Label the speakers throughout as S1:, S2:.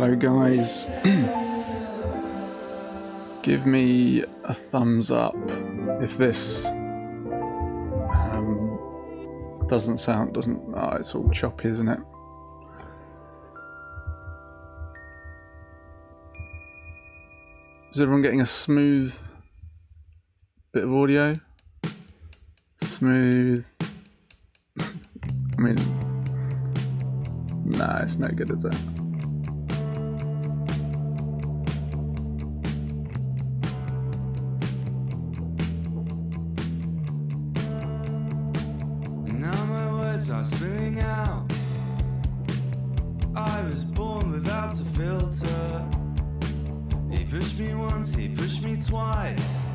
S1: Hello guys, give me a thumbs up if this it's all choppy, isn't it? Is everyone getting a smooth bit of audio? Smooth. I mean, nah, it's no good, is it?
S2: Now my words are spilling out. I was born without a filter. He pushed me once, he pushed me twice.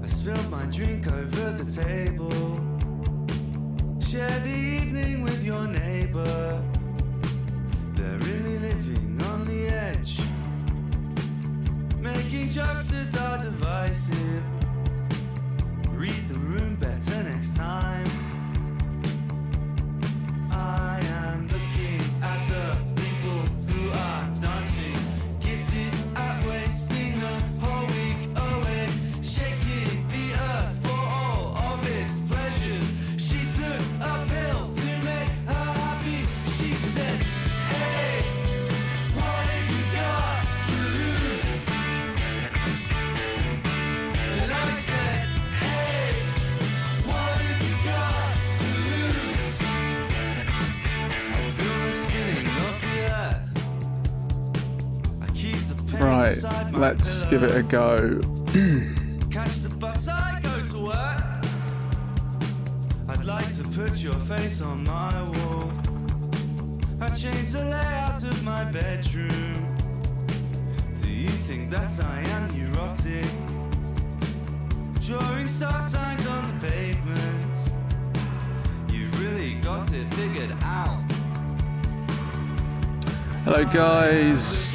S2: I spilled my drink over the table. Share the evening with your neighbor. They're really living on the edge, making jokes that are divisive. Read the room better next time. I am looking at the people who are dancing, gifted at wasting the whole week away, shaking the earth for all of its pleasures. She took a pill to make her happy. She said, hey, what have you got to lose? And I said, hey, what have you got to lose? I feel the spinning of the earth. I keep the pen
S1: Right,
S2: inside my
S1: let's give it a go.
S2: Catch the bus, I go to work. I'd like to put your face on my wall. I changed the layout of my bedroom. Do you think that I am neurotic? Drawing star signs on the pavement. You've really got it figured out.
S1: Hello guys,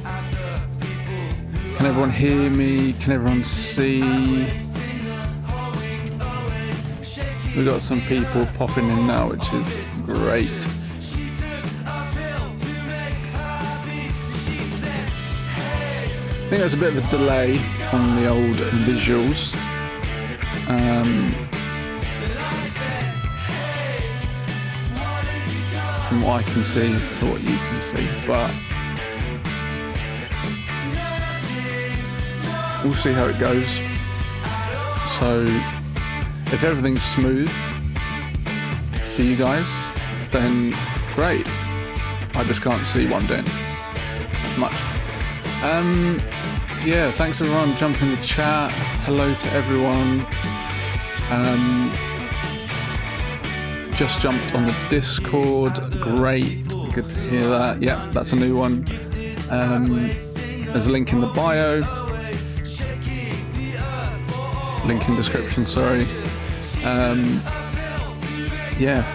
S2: At the people who
S1: can everyone hear me? Can everyone see?
S2: wasting the whole week away, shaking.
S1: We've got some people popping in now, which is great.
S2: She took a pill to make her happy. She said, hey,
S1: I think there's a bit of a delay on the old visuals. From what I can see to what you can see, but we'll see how it goes. So if everything's smooth for you guys, then great. I just can't see what I'm doing as much. So yeah, thanks everyone, jump in the chat. Hello to everyone. Just jumped on the Discord. Great, good to hear that. Yeah, that's a new one. There's a link in the bio. Link in description, sorry. Yeah,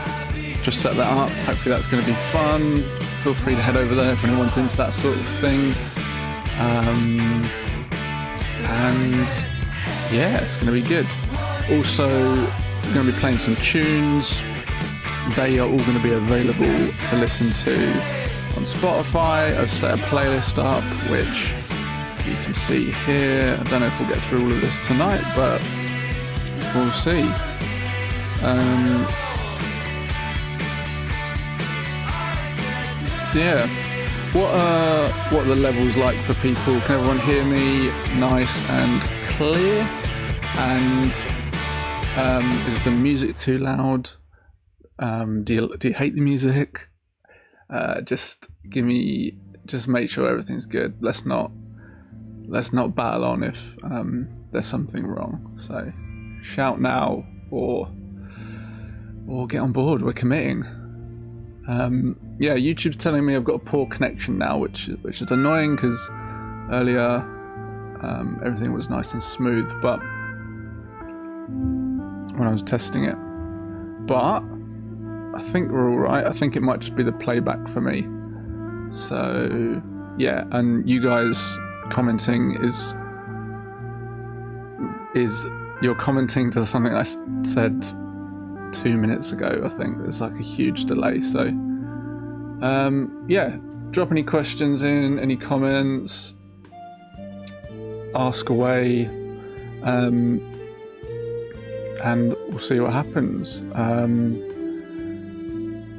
S1: just set that up. Hopefully that's going to be fun. Feel free to head over there if anyone's into that sort of thing. And yeah, it's going to be good. Also, we're going to be playing some tunes. They are all going to be available to listen to on Spotify. I've set a playlist up, which you can see here. I don't know if we'll get through all of this tonight, but we'll see. So yeah, what are the levels like for people? Can everyone hear me nice and clear? And is the music too loud? Do you hate the music? Just make sure everything's good. Let's not battle on if there's something wrong. So shout now or get on board. We're committing. Yeah, YouTube's telling me I've got a poor connection now, which is annoying because earlier everything was nice and smooth, but when I was testing it. But I think we're all right. I think it might just be the playback for me. So yeah, and you guys commenting is you're commenting to something I said 2 minutes ago. I think there's like a huge delay. So yeah, drop any questions in, any comments, ask away, and we'll see what happens.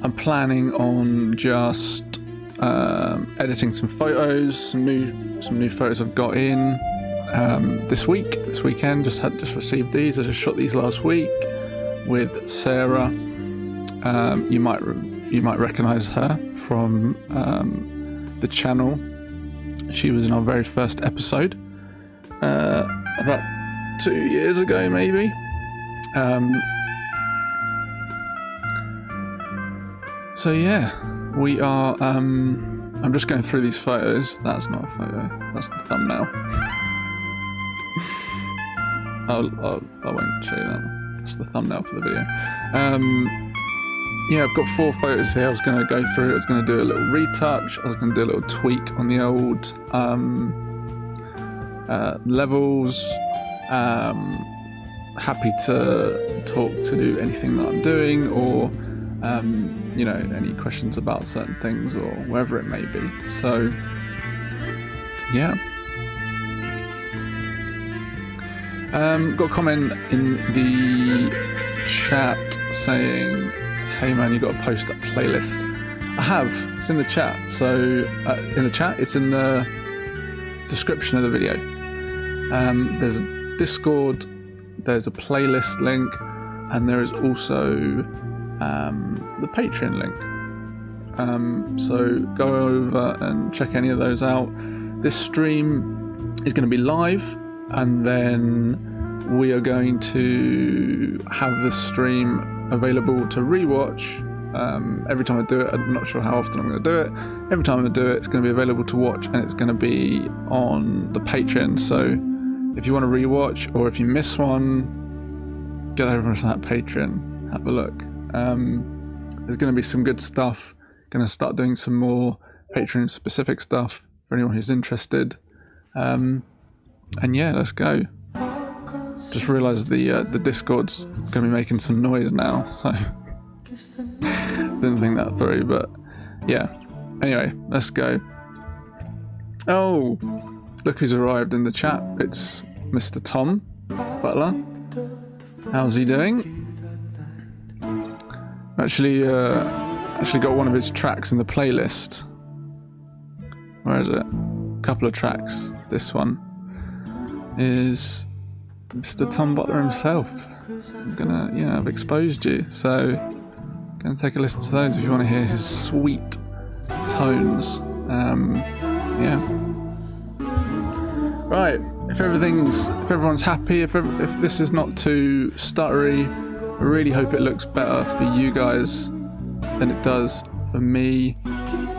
S1: I'm planning on just editing some photos, some new photos I've got in this weekend. Just received these. I just shot these last week with Sarah. You might recognise her from the channel. She was in our very first episode about 2 years ago, maybe. So yeah, we are. I'm just going through these photos. That's not a photo. That's the thumbnail. I won't show you that. That's the thumbnail for the video. Yeah, I've got 4 photos here. I was going to go through. I was going to do a little retouch. I was going to do a little tweak on the old levels. Happy to talk to anything that I'm doing, or any questions about certain things, or whatever it may be. So yeah. Got a comment in the chat saying, hey man, you got to post that playlist. I have. It's in the chat. So in the chat, it's in the description of the video. There's a Discord, there's a playlist link, and there is also the Patreon link. So go over and check any of those out. This stream is going to be live, and then we are going to have the stream available to rewatch every time I do it. I'm not sure how often I'm going to do it. Every time I do it, it's going to be available to watch, and it's going to be on the Patreon. So if you want to rewatch, or if you miss one, get over to that Patreon, have a look. There's going to be some good stuff. Going to start doing some more Patreon specific stuff for anyone who's interested. And yeah, let's go. Just realised the Discord's going to be making some noise now, so didn't think that through, but yeah. Anyway, let's go. Oh, look who's arrived in the chat. It's Mr. Tom Butler. How's he doing? Actually got one of his tracks in the playlist. Where is it? A couple of tracks. This one is Mr. Tom Butler himself. I'm gonna, I've exposed you, so gonna take a listen to those if you want to hear his sweet tones. Yeah. Right. If everyone's happy, if this is not too stuttery, I really hope it looks better for you guys than it does for me,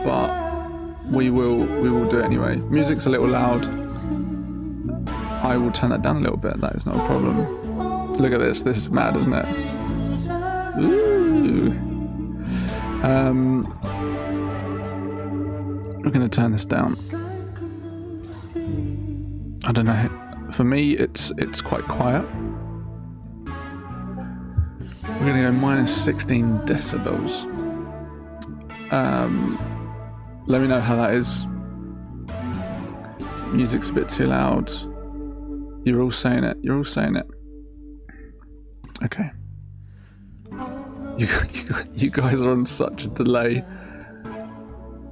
S1: but we will do it anyway. Music's a little loud. I will turn that down a little bit. That is not a problem. Look at this. This is mad, isn't it? Ooh. We're going to turn this down. I don't know. For me, it's quite quiet. We're going to go minus 16 decibels. Let me know how that is. Music's a bit too loud. You're all saying it. Okay. You guys are on such a delay.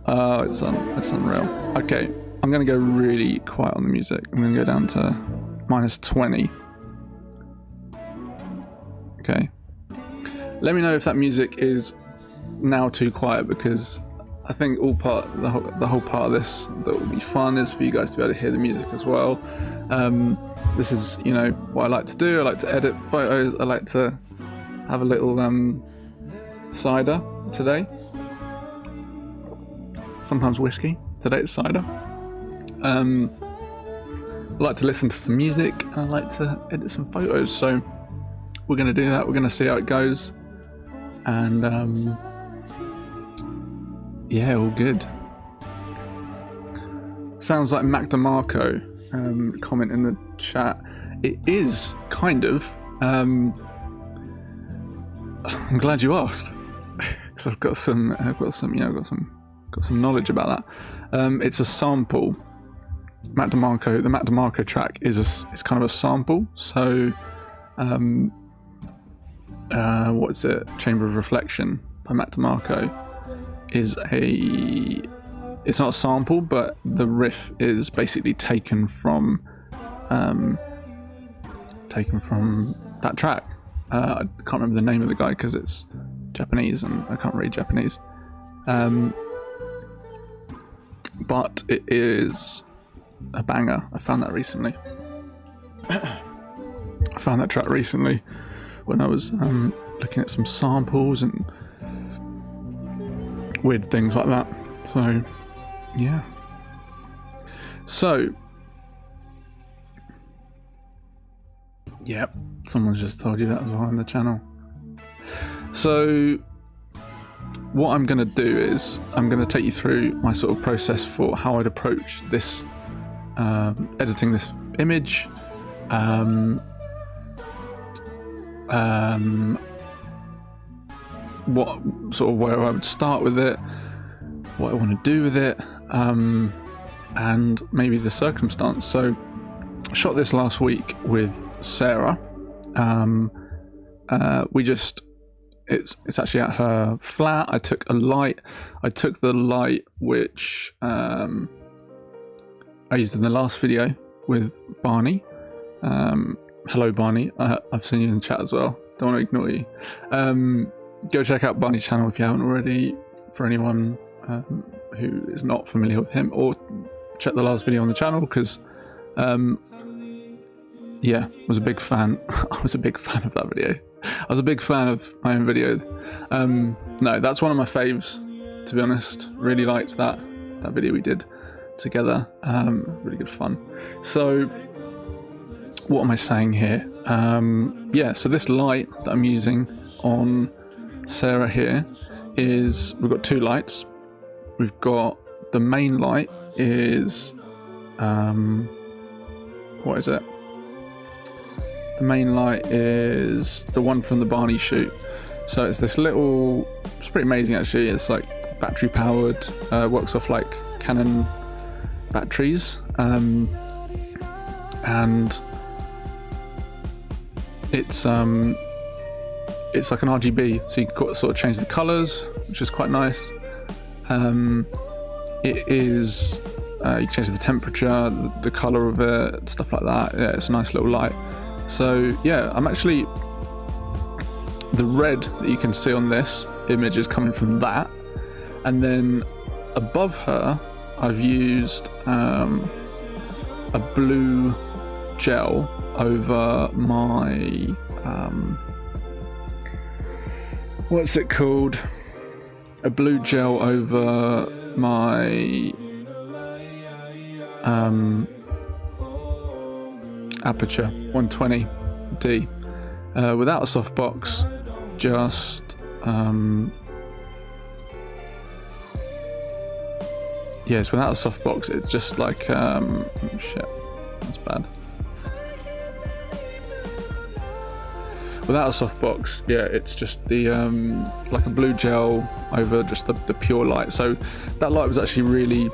S1: Oh, it's unreal. Okay, I'm going to go really quiet on the music. I'm going to go down to minus 20. Okay. Let me know if that music is now too quiet, because I think the whole part of this that will be fun is for you guys to be able to hear the music as well. This is, what I like to do. I like to edit photos. I like to have a little cider today. Sometimes whiskey. Today it's cider. I like to listen to some music, and I like to edit some photos. So we're going to do that. We're going to see how it goes. And yeah, all good. Sounds like Mac DeMarco. Comment in the chat. It is kind of. I'm glad you asked, because I've got some got some knowledge about that. It's a sample. Matt DeMarco, the Matt DeMarco track is kind of a sample. So, what is it? Chamber of Reflection by Matt DeMarco is it's not a sample, but the riff is basically taken from that track. I can't remember the name of the guy because it's Japanese and I can't read Japanese. But it is a banger. I found that recently. I found that track recently when I was looking at some samples and weird things like that. So, yeah. So, yep, someone's just told you that as well on the channel. So, what I'm going to do is I'm going to take you through my sort of process for how I'd approach this, editing this image, what sort of where I would start with it, what I want to do with it, and maybe the circumstance. So I shot this last week with Sarah. It's actually at her flat. I took the light which I used in the last video with Barney. Hello Barney, I've seen you in the chat as well, don't want to ignore you. Go check out Barney's channel if you haven't already, for anyone who is not familiar with him, or check the last video on the channel because yeah, I was a big fan. I was a big fan of that video. I was a big fan of my own video. No, that's one of my faves, to be honest. Really liked that video we did together. Really good fun. So what am I saying here? Yeah, so this light that I'm using on Sarah here is, we've got two lights. We've got the main light is what is it? The main light is the one from the Barney shoot. So it's this little, it's pretty amazing actually. It's like battery powered, works off like Canon batteries, and it's like an RGB, so you can sort of change the colors, which is quite nice. It is you can change the temperature, the color of it, stuff like that. Yeah, it's a nice little light. So yeah, I'm actually, the red that you can see on this image is coming from that, and then above her I've used a blue gel over my what's it called? A blue gel over my Aperture 120D without a softbox, just yes, without a softbox. It's just like shit, that's bad. Without a softbox, yeah, it's just the like a blue gel over just the pure light. So that light was actually really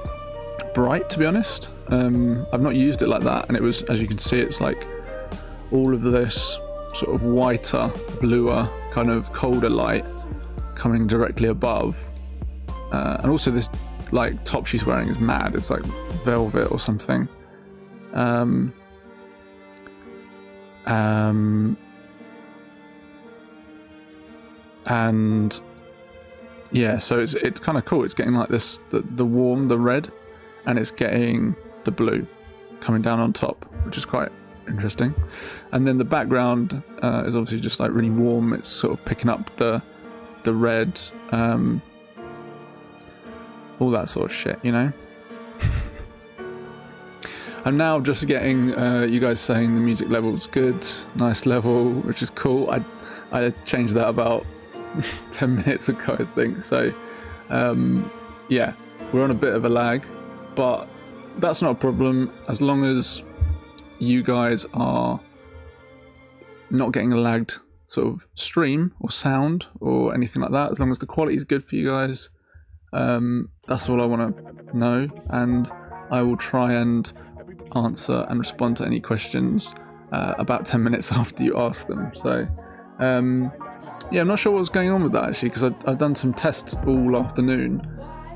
S1: bright, to be honest. I've not used it like that, and it was, as you can see, it's like all of this sort of whiter, bluer, kind of colder light coming directly above, and also this like top she's wearing is mad. It's like velvet or something. And yeah, so it's kind of cool. It's getting like this, the warm, the red, and it's getting the blue coming down on top, which is quite interesting. And then the background is obviously just like really warm. It's sort of picking up the red, all that sort of shit, you know. I'm now just getting you guys saying the music level's good, nice level, which is cool. I changed that about 10 minutes ago, I think. So yeah, we're on a bit of a lag, but that's not a problem as long as you guys are not getting a lagged sort of stream or sound or anything like that. As long as the quality is good for you guys, That's all I want to know, and I will try and answer and respond to any questions about 10 minutes after you ask them. So yeah, I'm not sure what's going on with that actually, because I've done some tests all afternoon,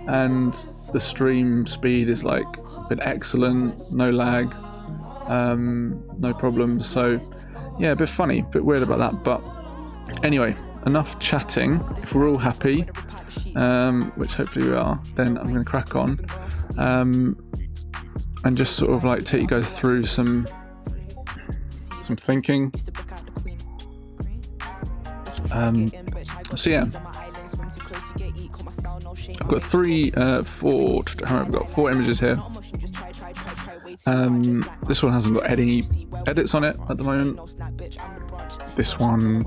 S1: and the stream speed is like been excellent, no lag, no problems. So yeah, a bit funny, a bit weird about that. But anyway, enough chatting. If we're all happy, which hopefully we are, then I'm going to crack on and just sort of like take you guys through some thinking. So yeah, I've got four images here. This one hasn't got any edits on it at the moment. This one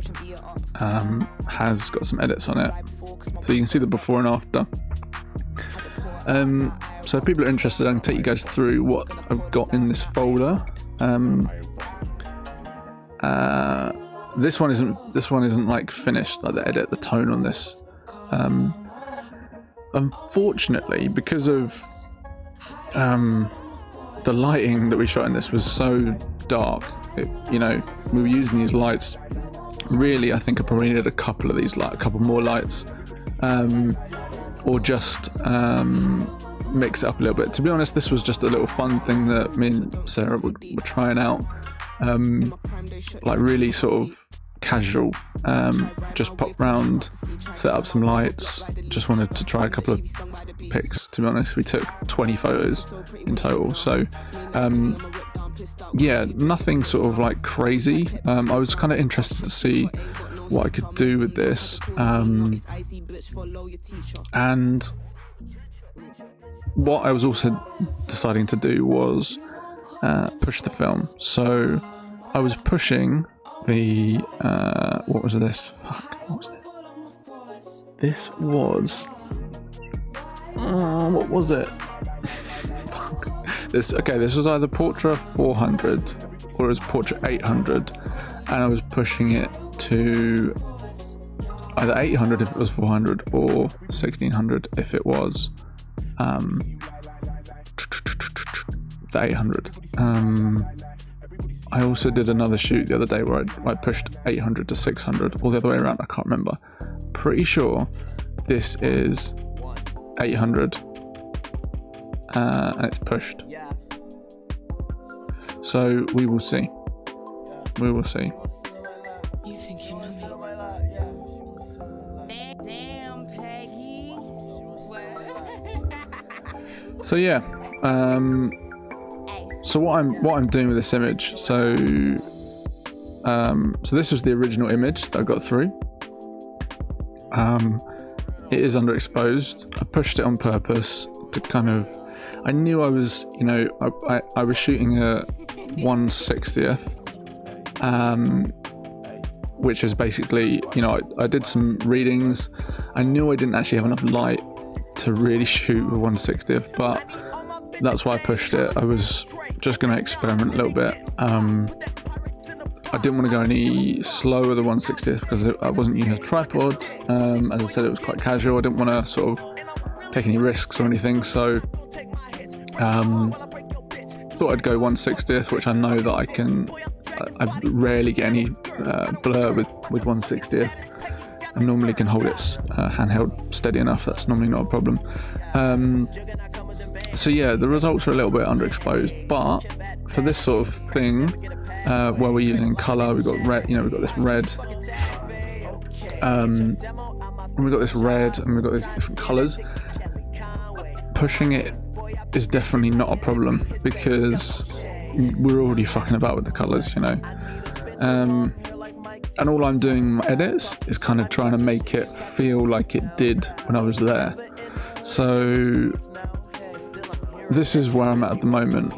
S1: has got some edits on it, so you can see the before and after. So if people are interested, I can take you guys through what I've got in this folder. This one isn't like finished, like the edit, the tone on this. Unfortunately, because of the lighting that we shot in this was so dark, we were using these lights. Really, I think I probably needed a couple of these, like a couple more lights, or just mix it up a little bit. To be honest, this was just a little fun thing that me and Sarah were trying out, like really sort of casual, just pop round, set up some lights, just wanted to try a couple of pics. To be honest, we took 20 photos in total, so yeah, nothing sort of like crazy. I was kind of interested to see what I could do with this, and what I was also deciding to do was push the film. So I was pushing the what was this? What was this? This was what was it? This was either Portra 400 or it was Portra 800, and I was pushing it to either 800 if it was 400 or 1600 if it was the 800. I also did another shoot the other day where I pushed 800 to 600, or the other way around, I can't remember. Pretty sure this is 800 and it's pushed. So we will see. We will see.
S3: You think you know me? Damn, Peggy.
S1: So yeah, so what I'm doing with this image. So this was the original image that I got through. It is underexposed. I pushed it on purpose to kind of. I knew I was, I was shooting a 1/60th, which is basically, I did some readings. I knew I didn't actually have enough light to really shoot with 1/60th, but that's why I pushed it. I was just going to experiment a little bit. I didn't want to go any slower than 1/60th because I wasn't using a tripod. As I said, it was quite casual. I didn't want to sort of take any risks or anything, so thought I'd go 1/60th, which I know that I can. I rarely get any blur with 1/60th. I normally can hold it handheld steady enough. That's normally not a problem. So yeah, the results are a little bit underexposed, but for this sort of thing, where we're using color, we've got red. We've got this red. And we've got this red, and we've got these different colors. Pushing it is definitely not a problem because we're already fucking about with the colors, and all I'm doing in my edits is kind of trying to make it feel like it did when I was there. So this is where I'm at the moment.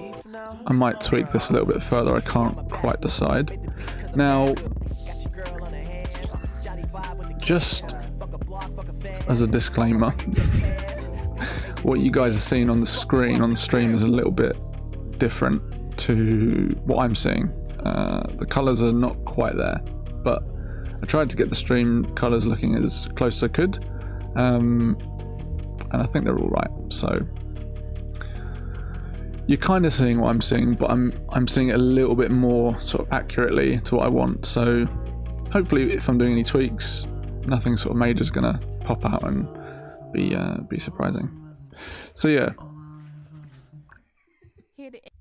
S1: I might tweak this a little bit further. I can't quite decide. Now, just as a disclaimer, what you guys are seeing on the stream is a little bit different to what I'm seeing. The colours are not quite there, but I tried to get the stream colours looking as close as I could. and I think they're all right. So you're kind of seeing what I'm seeing, but I'm seeing it a little bit more sort of accurately to what I want. So hopefully, if I'm doing any tweaks, nothing sort of major is gonna pop out and be surprising. So yeah.
S3: Hit it.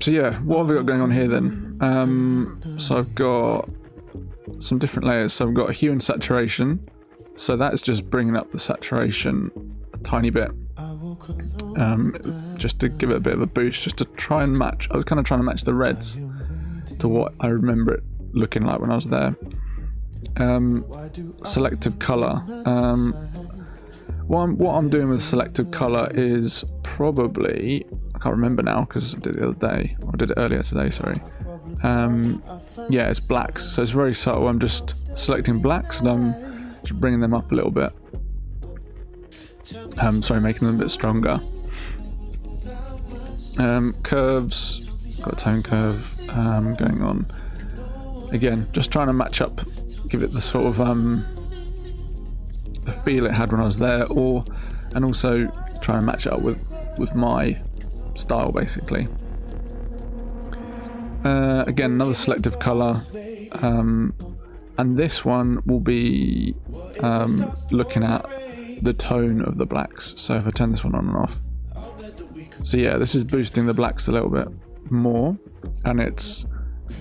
S1: So yeah, what have we got going on here then? So I've got some different layers. So I've got hue and saturation. So that's just bringing up the saturation a tiny bit. Just to give it a bit of a boost, just to try and match. I was kind of trying to match the reds to what I remember it looking like when I was there. Selective color. What I'm doing with selective color is probably, I can't remember now because I did it the other day, or I did it earlier today, sorry. Yeah, it's blacks, so it's very subtle. I'm just selecting blacks and I'm just bringing them up a little bit. Sorry, making them a bit stronger. Curves, got a tone curve going on. Again, just trying to match up, give it the sort of the feel it had when I was there, and also trying to match it up with my style, basically. Again, another selective color, and this one will be looking at the tone of the blacks. So if I turn this one on and off, so yeah, this is boosting the blacks a little bit more, and it's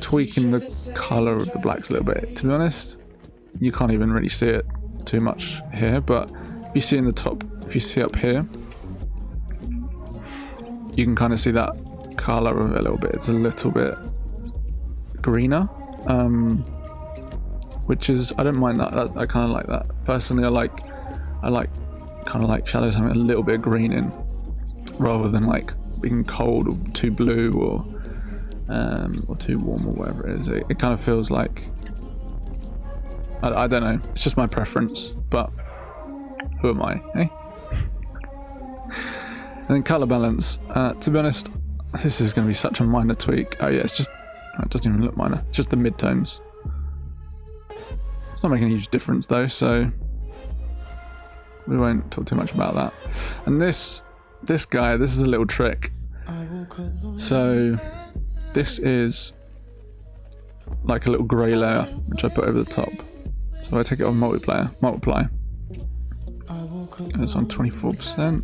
S1: tweaking the color of the blacks a little bit. To be honest, you can't even really see it too much here, but if you see in the top, if you see up here, you can kind of see that color of it a little bit. It's a little bit greener, which is, I don't mind that. I kind of like that personally. I like kind of like shadows having a little bit of green in, rather than like being cold or too blue or too warm or whatever it is. It kind of feels like, I don't know, it's just my preference, but who am I, eh? And then color balance, to be honest, this is going to be such a minor tweak. Oh yeah, it's just, it doesn't even look minor, it's just the midtones. It's not making a huge difference though, so we won't talk too much about that. And this guy, this is a little trick. So this is like a little grey layer which I put over the top. So I take it on multiply, and it's on 24%.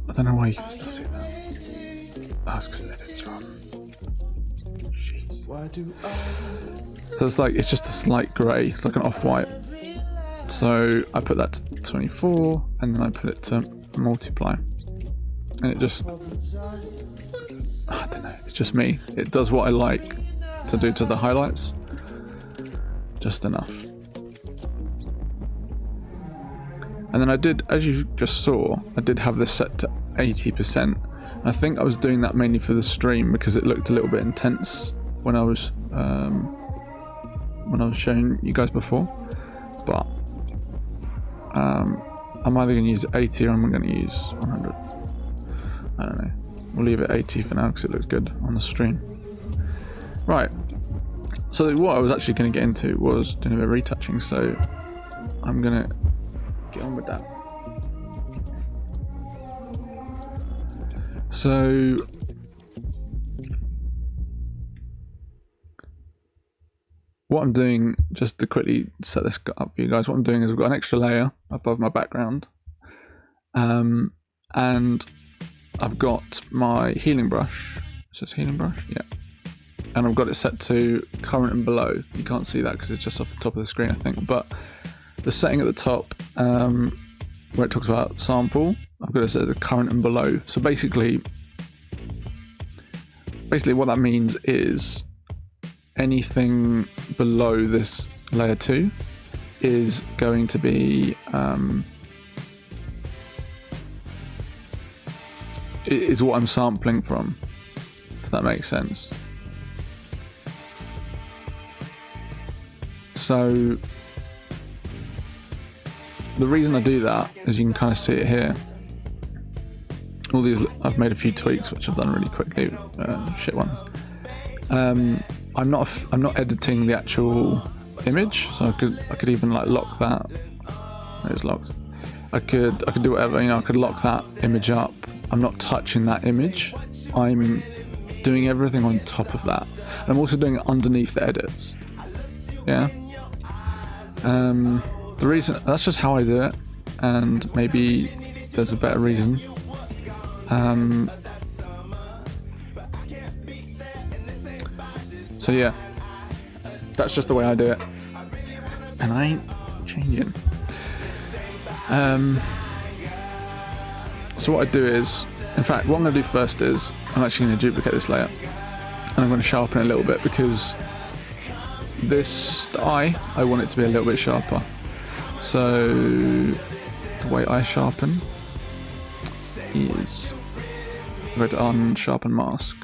S1: I don't know why you can still do that. Oh, it's because the edit's wrong. Jeez. So it's like, it's just a slight grey, it's like an off-white. So I put that to 24, and then I put it to multiply, and it just, I don't know, it's just me. It does what I like to do to the highlights, just enough. And then I did, as you just saw, I did have this set to 80%. I think I was doing that mainly for the stream because it looked a little bit intense when I was showing you guys before. But I'm either going to use 80 or I'm going to use 100. I don't know. We'll leave it 80 for now because it looks good on the stream. Right. So what I was actually going to get into was doing a bit of retouching. So I'm going to get on with that. So what I'm doing, just to quickly set this up for you guys, what I'm doing is I've got an extra layer above my background, and I've got my healing brush. Is this healing brush? Yeah. And I've got it set to current and below. You can't see that because it's just off the top of the screen, I think. But the setting at the top, where it talks about sample, I've got it set to current and below. So basically what that means is anything below this layer 2 is going to be is what I'm sampling from, if that makes sense. So the reason I do that is, you can kind of see it here, all these, I've made a few tweaks which I've done really quickly, shit ones. I'm not editing the actual image, so I could even like lock that. It's locked. I could do whatever, I could lock that image up. I'm not touching that image. I'm doing everything on top of that. And I'm also doing it underneath the edits. Yeah. The reason, that's just how I do it, and maybe there's a better reason. So yeah, that's just the way I do it, and I ain't changing. So what I do is, in fact, what I'm going to do first is I'm actually going to duplicate this layer, and I'm going to sharpen it a little bit, because this eye, I want it to be a little bit sharper. So the way I sharpen is I'm going to unsharpen mask.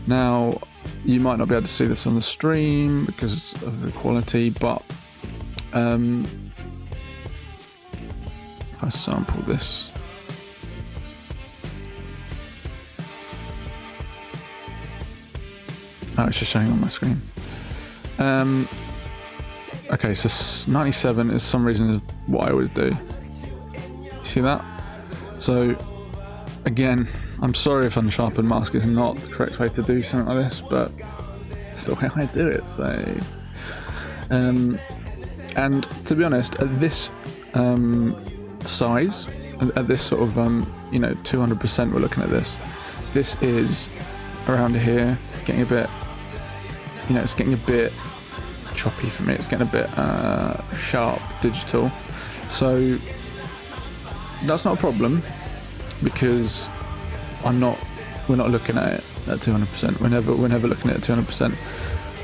S1: Now, you might not be able to see this on the stream because of the quality, but if I sample this, oh, it's just showing on my screen. Okay, so 97 is some reason is what I always do. You see that? So again, I'm sorry if unsharpened mask is not the correct way to do something like this, but it's the way I do it. So, and to be honest, at this size, at this sort of 200%, we're looking at this. This is around here, getting a bit, it's getting a bit choppy for me. It's getting a bit sharp digital. So that's not a problem, because we're not looking at it at 200%. We're never looking at it at 200%.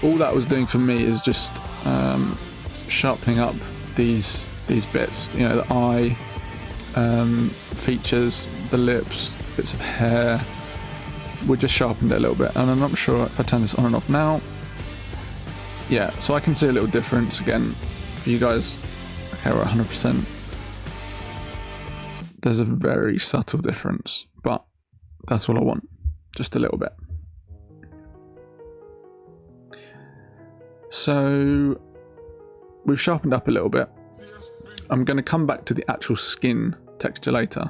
S1: All that was doing for me is just sharpening up these bits. The eye, features, the lips, bits of hair. We just sharpened it a little bit, and I'm not sure if I turn this on and off now. Yeah, so I can see a little difference again for you guys. Okay, we're at 100%. There's a very subtle difference, but that's all I want, just a little bit. So we've sharpened up a little bit. I'm going to come back to the actual skin texture later.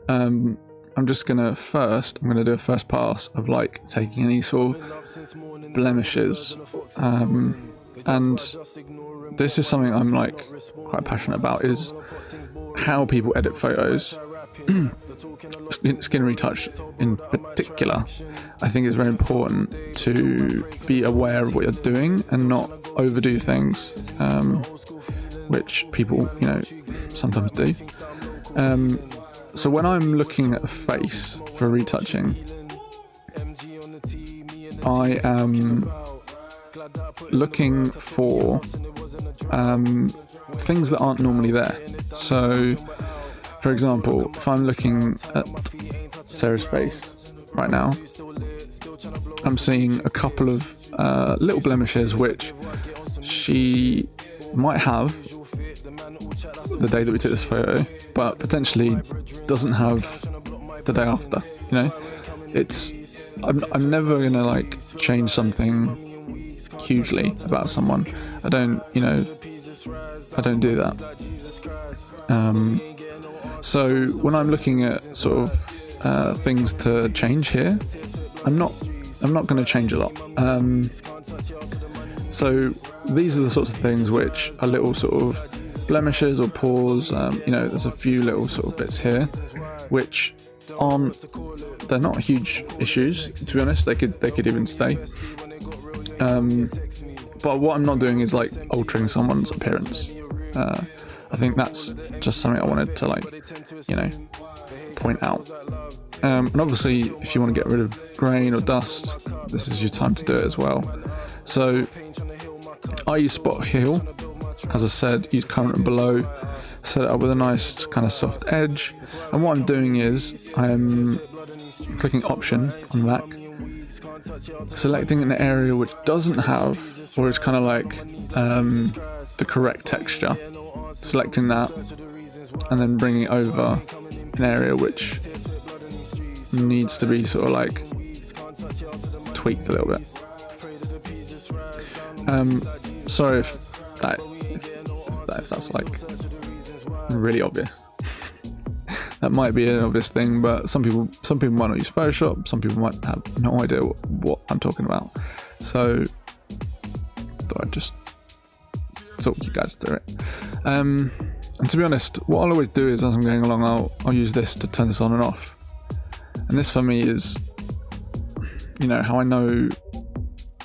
S1: I'm just going to I'm going to do a first pass of like taking any sort of blemishes, and this is something I'm like quite passionate about, is how people edit photos. Skin retouch in particular, I think it's very important to be aware of what you're doing and not overdo things, which people sometimes do. So when I'm looking at a face for retouching, I am looking for things that aren't normally there. So for example, if I'm looking at Sarah's face right now, I'm seeing a couple of little blemishes which she might have the day that we took this photo, but potentially doesn't have the day after. I'm never gonna like change something hugely about someone. I don't do that. So when I'm looking at sort of things to change here, I'm not going to change a lot. So these are the sorts of things which are little sort of blemishes or pores. There's a few little sort of bits here which they're not huge issues, to be honest. They could even stay. But what I'm not doing is like altering someone's appearance. I think that's just something I wanted to point out. And obviously, if you want to get rid of grain or dust, this is your time to do it as well. So I use Spot Heal. As I said, use current and below. Set it up with a nice kind of soft edge. And what I'm doing is I'm clicking Option on Mac, selecting an area which doesn't have, or is kind of like the correct texture, selecting that, and then bringing it over an area which needs to be sort of like tweaked a little bit. Sorry if that's like really obvious. That might be an obvious thing, but some people might not use Photoshop. Some people might have no idea what I'm talking about. So thought I'd just talk you guys through it. And to be honest, what I'll always do is, as I'm going along, I'll use this to turn this on and off. And this for me is, you know, how I know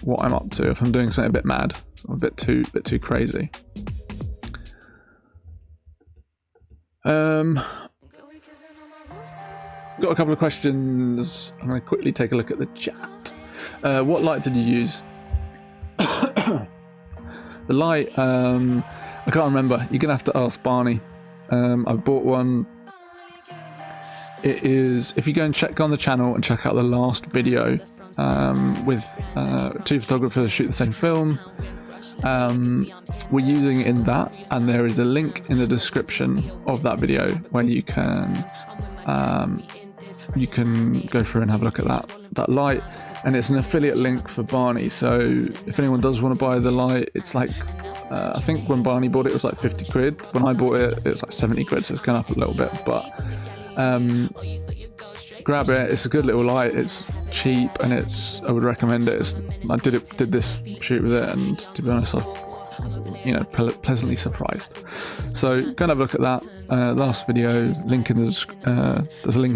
S1: what I'm up to if I'm doing something a bit mad or a bit too crazy. Got a couple of questions. I'm going to quickly take a look at the chat. What light did you use? The light, I can't remember. You're going to have to ask Barney. I've bought one. It is, if you go and check on the channel and check out the last video with two photographers shoot the same film, we're using it in that, and there is a link in the description of that video where you can go through and have a look at that light, and it's an affiliate link for Barney. So if anyone does want to buy the light, it's like I think when Barney bought it was like 50 quid. When I bought it, it was like 70 quid, so it's gone up a little bit, but grab it. It's a good little light. It's cheap, and I would recommend it. I did this shoot with it, and to be honest, I'm pleasantly surprised. So go and have a look at that last video. There's a link in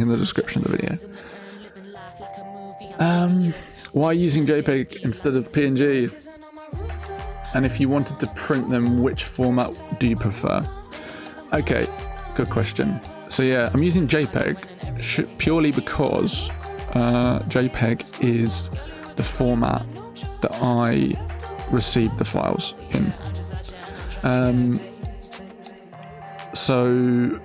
S1: the description of the video. Why using JPEG instead of PNG? And if you wanted to print them, which format do you prefer? Okay, good question. So yeah, I'm using JPEG purely because JPEG is the format that I received the files in. So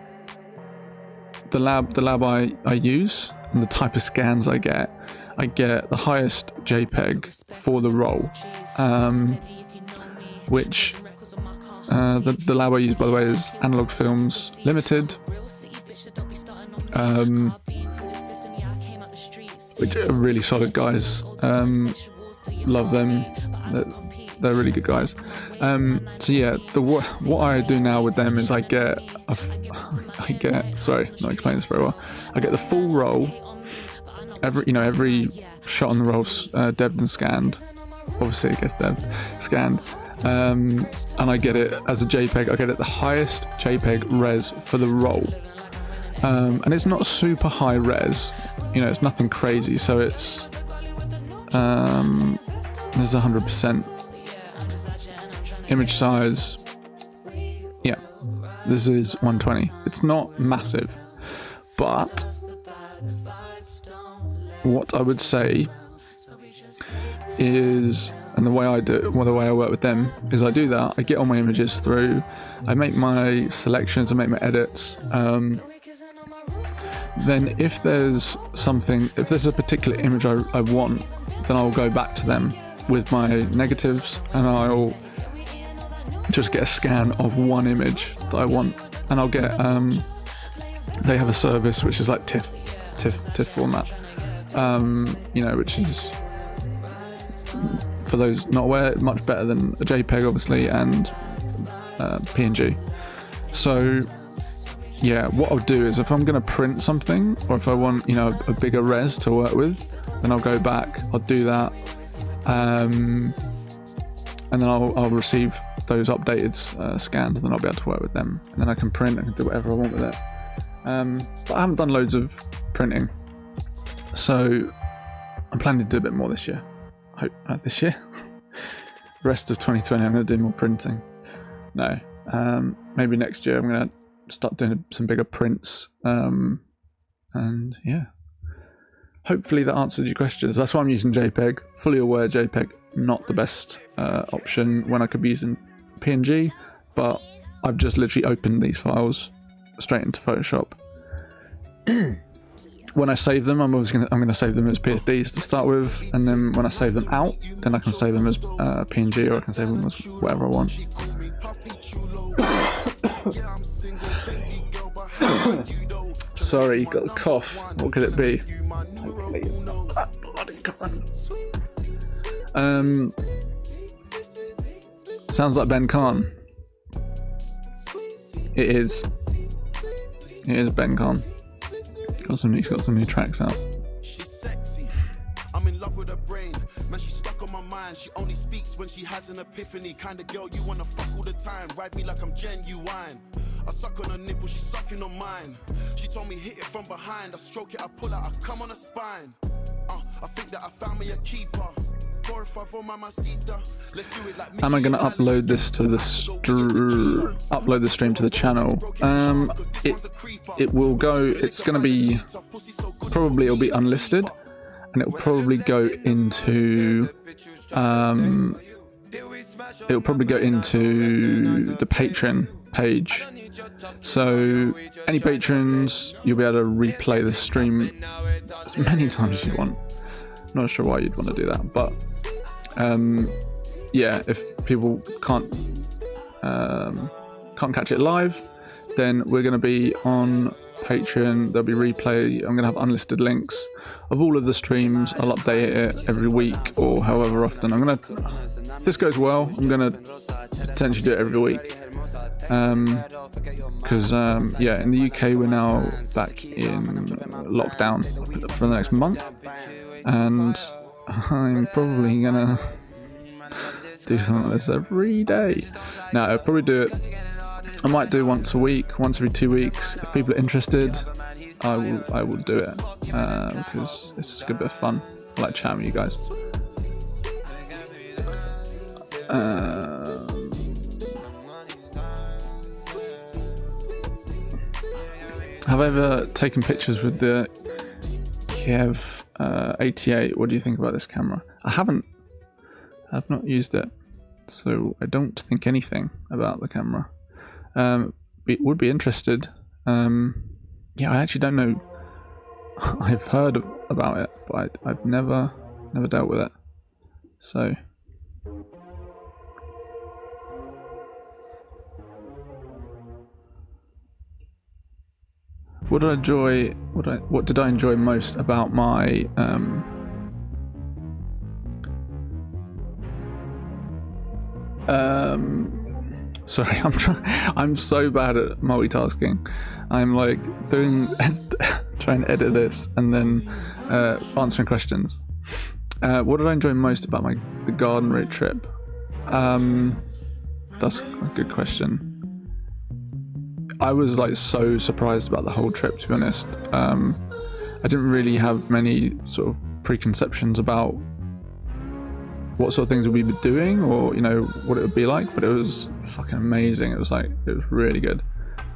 S1: the lab I use and the type of scans I get the highest JPEG for the roll, which the lab I use, by the way, is Analog Films Limited, which are really solid guys. Love them. They're really good guys. So yeah, what I do now with them is I get sorry, not explaining this very well. I get the full roll. Every shot on the roll's debbed and scanned. Obviously, it gets debbed, scanned, and I get it as a JPEG. I get it the highest JPEG res for the roll, and it's not super high res. It's nothing crazy. So it's there's 100% image size. Yeah, this is 120. It's not massive, but what I would say is, and the way I work with them is I do that. I get all my images through. I make my selections. I make my edits. Then if there's a particular image I want, then I'll go back to them with my negatives, and I'll just get a scan of one image that I want, and I'll get they have a service which is like TIFF format, which is, for those not aware, much better than a JPEG obviously, and PNG. So yeah, what I'll do is if I'm going to print something, or if I want a bigger res to work with, then I'll go back, I'll do that, and then I'll receive those updated scans, and then I'll be able to work with them, and then I can print and do whatever I want with it. But I haven't done loads of printing, so I'm planning to do a bit more this year. I hope this year. The rest of 2020 I'm going to do more printing. No, maybe next year I'm going to start doing some bigger prints, and yeah, hopefully that answered your questions. That's why I'm using JPEG. Fully aware JPEG not the best option when I could be using PNG, but I've just literally opened these files straight into Photoshop. When I save them, I'm going to save them as PSDs to start with, and then when I save them out, then I can save them as PNG, or I can save them as whatever I want. Sorry, you got a cough. What could it be? Hopefully it's not that bloody common. Sounds like Ben Khan. It is. It is Ben Khan. He's got some new tracks out.
S4: She's sexy. I'm in love with her brain. Man, she's stuck on my mind. She only speaks when she has an epiphany. Kind of girl you wanna fuck all the time. Ride me like I'm genuine. I suck on her nipple, she's sucking on mine. She told me hit it from behind. I stroke it, I pull out, I come on her spine. I think that I found me a keeper.
S1: Am I gonna upload this to the upload the stream to the channel? It will go. It's gonna be probably it'll be unlisted, and it'll probably go into it'll probably go into the Patreon page. So any patrons, you'll be able to replay the stream as many times as you want. Not sure why you'd want to do that, but yeah, if people can't catch it live, then we're going to be on Patreon. There'll be replay. I'm going to have unlisted links of all of the streams. I'll update it every week or however often. If this goes well, I'm going to potentially do it every week. Because yeah, in the UK we're now back in lockdown for the next month, and I'm probably gonna do something like this every day. No, I'll probably do it. I might do once a week, once every 2 weeks. If people are interested, I will do it because it's a good bit of fun. I like chatting with you guys. Have I ever taken pictures with the Kiev 88? What do you think about this camera? I haven't. I've not used it, so I don't think anything about the camera. Would be interested. Yeah, I actually don't know. I've heard about it, but I've never dealt with it. So. What did I enjoy most about my sorry, I'm so bad at multitasking. I'm like trying to edit this and then answering questions. What did I enjoy most about the garden route trip? That's a good question. I was like so surprised about the whole trip, to be honest. I didn't really have many sort of preconceptions about what sort of things we'd be doing or, you know, what it would be like, but it was fucking amazing. It was really good.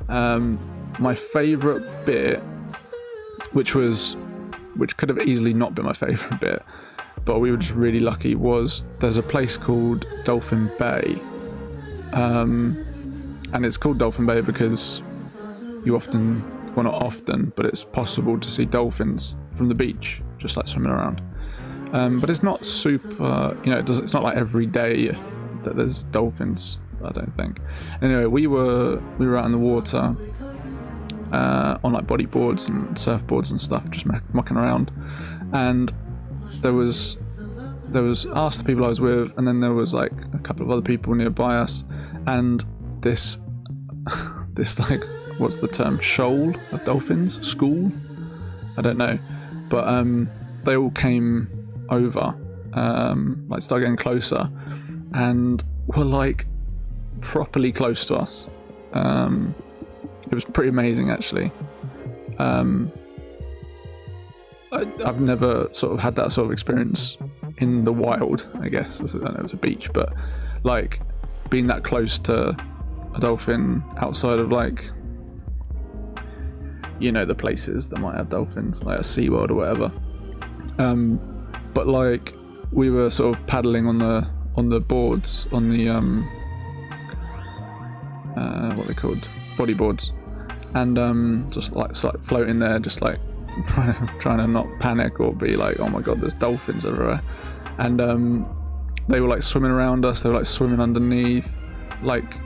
S1: My favourite bit, which could have easily not been my favourite bit, but we were just really lucky, was there's a place called Dolphin Bay. And it's called Dolphin Bay because not often, but it's possible to see dolphins from the beach, just like swimming around. But it's not super, you know, it's not like every day that there's dolphins, I don't think. Anyway, we were out in the water on like bodyboards and surfboards and stuff, just mucking around. And there was us, the people I was with, and then there was like a couple of other people nearby us, and this like, what's the term, shoal of dolphins, school, I don't know, but they all came over, like started getting closer and were like properly close to us. It was pretty amazing, actually. I've never sort of had that sort of experience in the wild, I guess. I don't know, it was a beach, but like being that close to a dolphin outside of, like, you know, the places that might have dolphins, like a SeaWorld or whatever. But like we were sort of paddling on the boards, on the what are they called, bodyboards, and just like floating there, just like trying to not panic or be like, oh my god, there's dolphins everywhere. And they were like swimming around us, they were like swimming underneath, like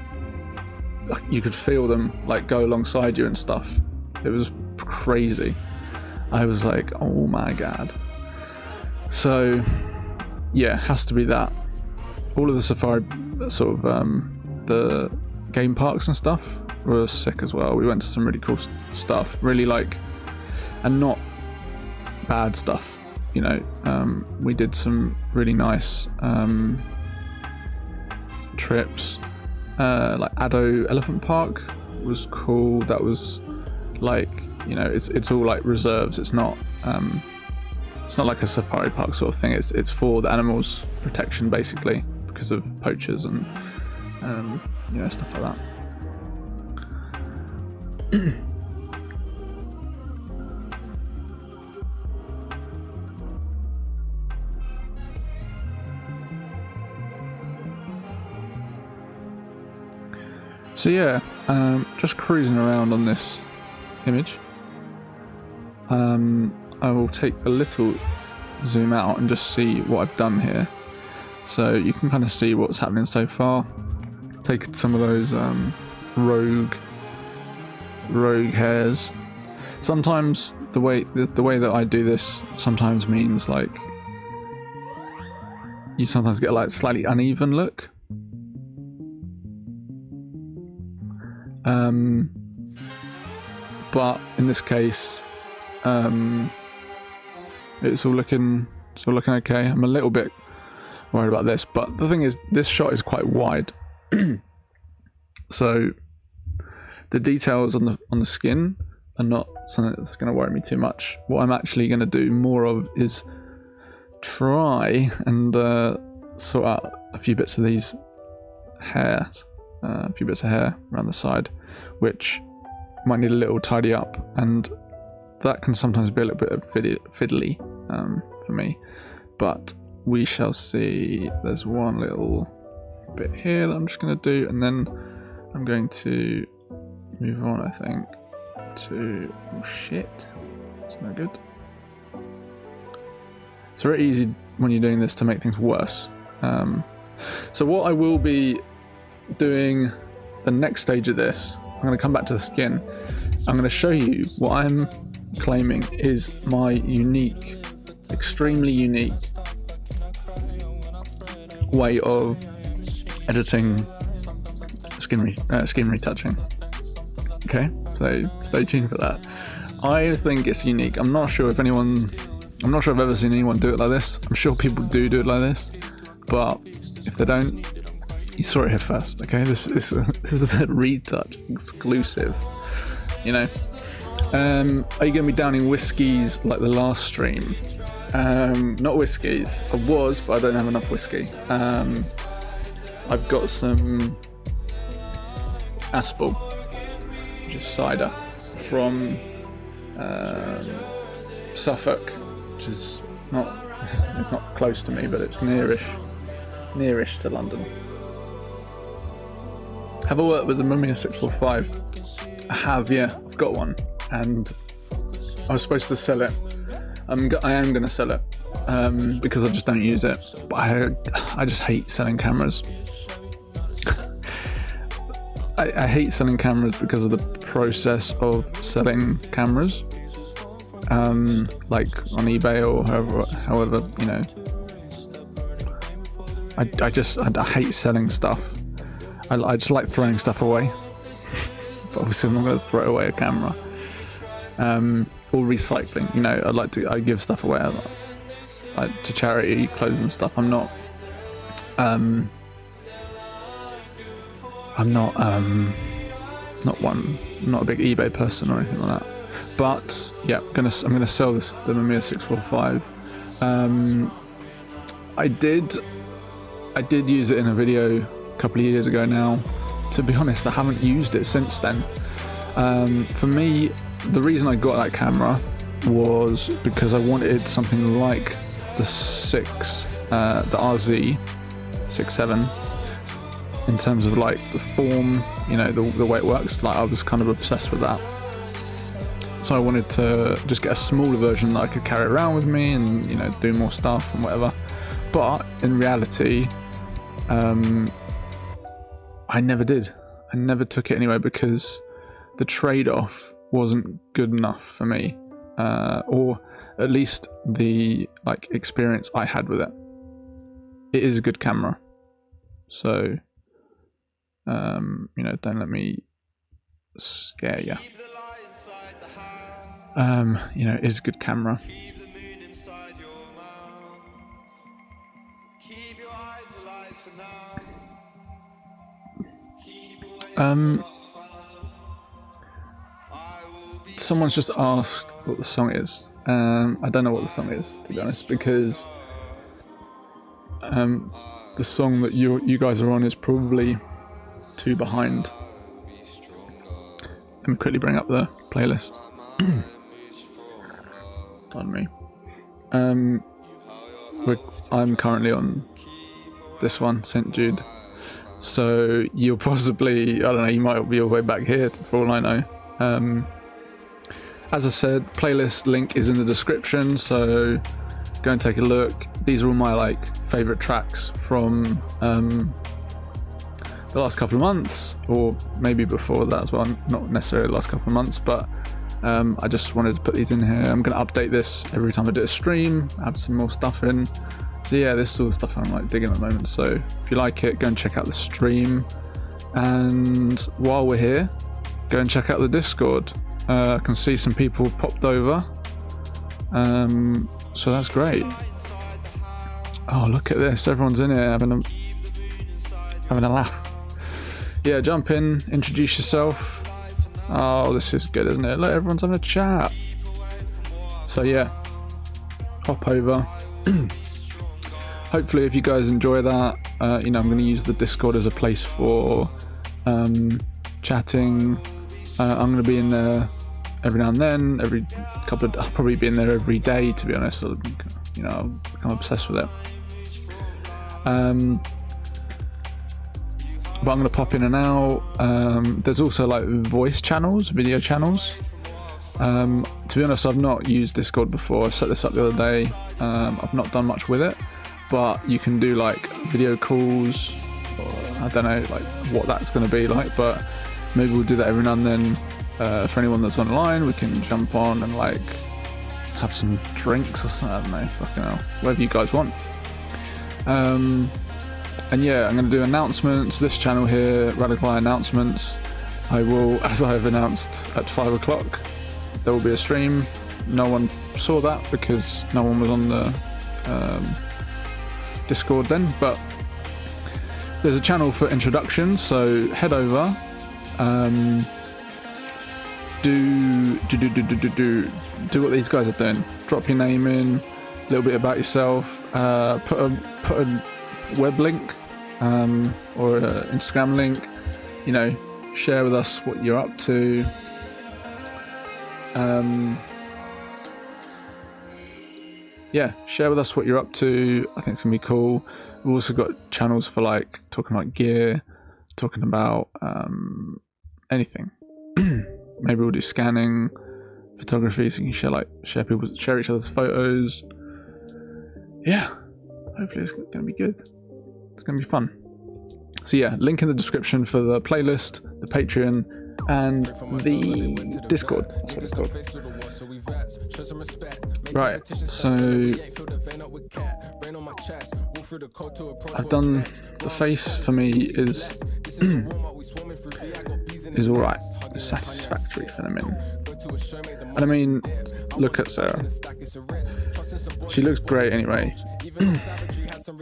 S1: you could feel them like go alongside you and stuff. It was crazy. I was like, oh my god. So yeah, has to be that. All of the safari sort of the game parks and stuff were sick as well. We went to some really cool stuff, really like, and not bad stuff, you know. We did some really nice trips, like Addo Elephant Park was cool. That was like, you know, it's all like reserves. It's not like a safari park sort of thing. It's for the animals protection basically, because of poachers and you know, stuff like that. So yeah, just cruising around on this image. I will take a little zoom out and just see what I've done here, so you can kind of see what's happening so far. Take some of those rogue hairs. Sometimes the way that I do this sometimes means like you sometimes get like slightly uneven look. But in this case, it's all looking okay. I'm a little bit worried about this, but the thing is, this shot is quite wide, so the details on the skin are not something that's going to worry me too much. What I'm actually going to do more of is try and sort out a few bits of these hairs, a few bits of hair around the side, which might need a little tidy up, and that can sometimes be a little bit of fiddly for me, but we shall see. There's one little bit here that I'm just going to do, and then I'm going to move on, I think, to... oh shit, it's no good. It's very easy when you're doing this to make things worse. So what I will be doing the next stage of this, I'm going to come back to the skin. I'm going to show you what I'm claiming is my unique, extremely unique way of editing skin retouching. Okay, so stay tuned for that. I think it's unique. I'm not sure if I've ever seen anyone do it like this. I'm sure people do it like this, but if they don't, you saw it here first. Okay, this is a retouch exclusive, you know. Are you going to be downing whiskies like the last stream? Not whiskies. I was, but I don't have enough whiskey. I've got some Aspel, which is cider from Suffolk, which is it's not close to me, but it's nearish to London. Have I worked with the Mamiya 645? I have, yeah. I've got one, and I was supposed to sell it. I am going to sell it because I just don't use it. But I just hate selling cameras. I hate selling cameras because of the process of selling cameras, like on eBay or however, you know. I hate selling stuff. I just like throwing stuff away. But obviously I'm not going to throw away a camera. Or recycling, you know. I give stuff away, like to charity, clothes and stuff. I'm not not a big eBay person or anything like that. But yeah, I'm gonna sell the Mamiya 645. I did use it in a video a couple of years ago now. To be honest, I haven't used it since then. For me, the reason I got that camera was because I wanted something like the RZ 6.7 in terms of like the form, you know, the way it works. Like I was kind of obsessed with that, so I wanted to just get a smaller version that I could carry around with me and, you know, do more stuff and whatever. But in reality, I never did. I never took it anyway because the trade-off wasn't good enough for me, or at least the like experience I had with it. It is a good camera, so you know, don't let me scare you. You know, it is a good camera. Someone's just asked what the song is. I don't know what the song is, to be honest, because the song that you guys are on is probably 2 behind. Let me quickly bring up the playlist. Pardon me. I'm currently on this one, St. Jude. So you'll possibly, I don't know, you might be all the way back here for all I know. As I said, playlist link is in the description, so go and take a look. These are all my like favourite tracks from the last couple of months, or maybe before that as well, not necessarily the last couple of months, but I just wanted to put these in here. I'm going to update this every time I do a stream, add some more stuff in. So yeah, this is all the stuff I'm like digging at the moment, so if you like it, go and check out the stream. And while we're here, go and check out the Discord. I can see some people popped over, so that's great. Oh, look at this, everyone's in here having a laugh. Yeah, jump in, introduce yourself. Oh, this is good, isn't it? Look, everyone's having a chat. So yeah, hop over. Hopefully if you guys enjoy that, you know, I'm going to use the Discord as a place for chatting. I'm going to be in there every now and then, I'll probably be in there every day, to be honest. You know, I'll become obsessed with it. But I'm going to pop in and out. There's also like voice channels, video channels. To be honest, I've not used Discord before. I set this up the other day. I've not done much with it, but you can do like video calls, or I don't know like what that's going to be like, but maybe we'll do that every now and then. For anyone that's online, we can jump on and like have some drinks or something, I don't know, fucking hell, whatever you guys want. And yeah, I'm going to do announcements. This channel here, Radical Eye Announcements, I will, as I have announced, at 5 o'clock there will be a stream. No one saw that because no one was on the Discord then, but there's a channel for introductions, so head over. Do what these guys are doing. Drop your name in, a little bit about yourself, put a web link or an Instagram link, you know, share with us what you're up to. Yeah, share with us what you're up to. I think it's gonna be cool. We've also got channels for like talking about gear, talking about anything. Maybe we'll do scanning, photography, so you can share each other's photos. Yeah, hopefully it's gonna be good. It's gonna be fun. So yeah, link in the description for the playlist, the Patreon, and the Discord. That's what it's called. Right, so I've done the face. For me is all right. It's satisfactory for the min. And I mean, look at Sarah. She looks great anyway.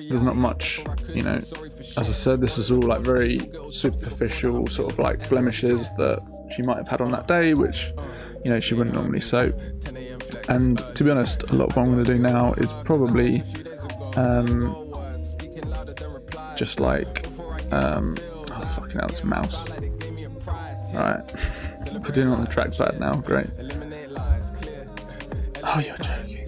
S1: There's not much, you know. As I said, this is all like very superficial sort of like blemishes that she might have had on that day, which, you know, she wouldn't normally soap. And to be honest, a lot of what I'm going to do now is probably just like oh fucking hell, it's a mouse. Alright, we're doing it on the trackpad now, great. Oh, you're joking.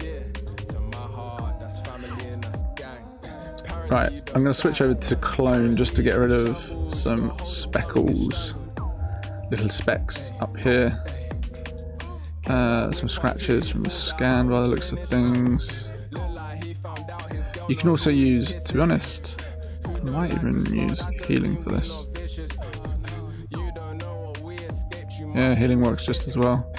S1: Right, I'm going to switch over to clone just to get rid of some speckles, little specks up here. Some scratches from the scan by the looks of things. You can also use, to be honest, I might even use healing for this. Yeah, healing works just as well.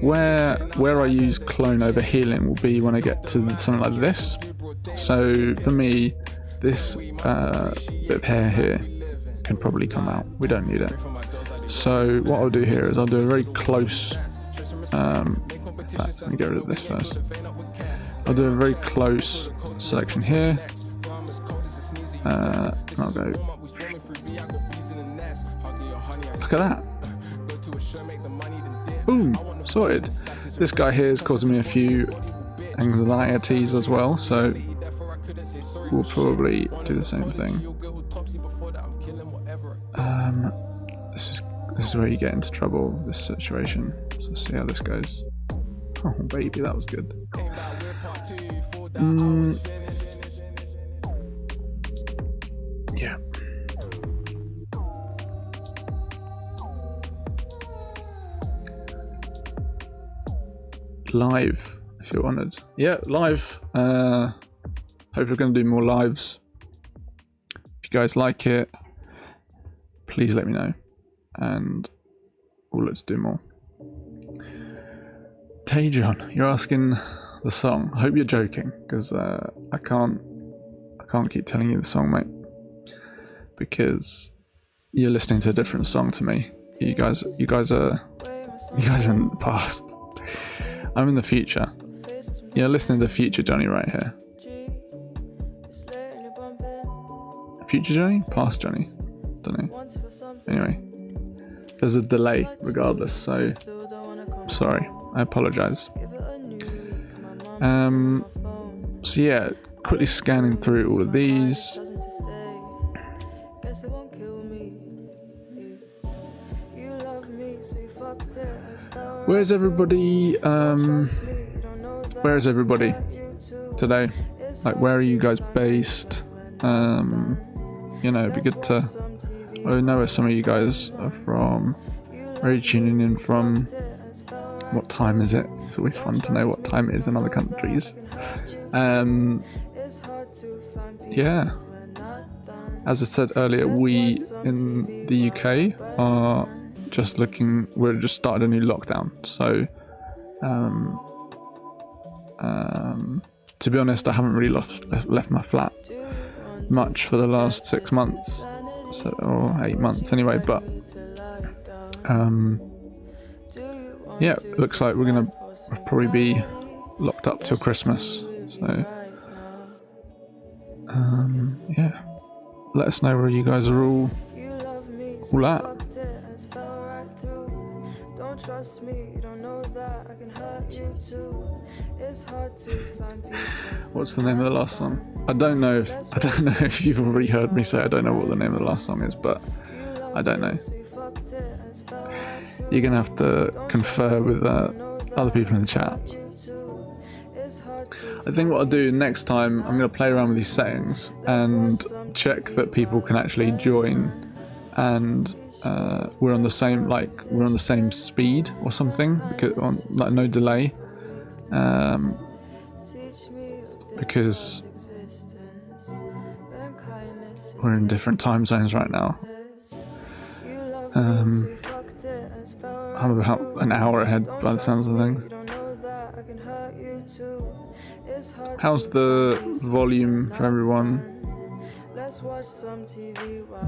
S1: where I use clone over healing will be when I get to something like this. So for me, this bit of hair here can probably come out. We don't need it. So what I'll do here is I'll do a very close. In fact, let me get rid of this first. I'll do a very close selection here. And I'll go. Look at that. Boom, sorted. This guy here is causing me a few anxieties as well, so we'll probably do the same thing. This is where you get into trouble, this situation. So let's see how this goes. Oh baby, that was good. Yeah. Live, if you're honoured. Yeah, live. Hope we're going to do more lives. If you guys like it, please let me know, and we'll let's do more. Tajon, you're asking the song. I hope you're joking, because I can't keep telling you the song, mate, because you're listening to a different song to me. You guys are in the past. I'm in the future. You're listening to Future Johnny right here. Future Johnny? Past Johnny? Don't know. Anyway, there's a delay regardless, so sorry. I apologise. So yeah, quickly scanning through all of these. Where's everybody? Where is everybody today? Like, where are you guys based? You know, it'd be good to know where some of you guys are from. Where are you tuning in from? What time is it? It's always fun to know what time it is in other countries. Yeah. As I said earlier, we in the UK are just we're just started a new lockdown. So, to be honest, I haven't really left my flat much for the last 6 months, or 8 months anyway, but yeah, it looks like we're gonna probably be locked up till Christmas. So yeah, let us know where you guys are all at. Trust me, you don't know that I can hurt you too. It's hard to find peace. What's the name of the last song? I don't know if you've already heard me say I don't know what the name of the last song is, but I don't know. You're gonna have to confer with other people in the chat. I think what I'll do next time, I'm gonna play around with these settings and check that people can actually join, and we're on the same speed or something, because like no delay, because we're in different time zones right now. I'm about an hour ahead by the sounds of things. How's the volume for everyone?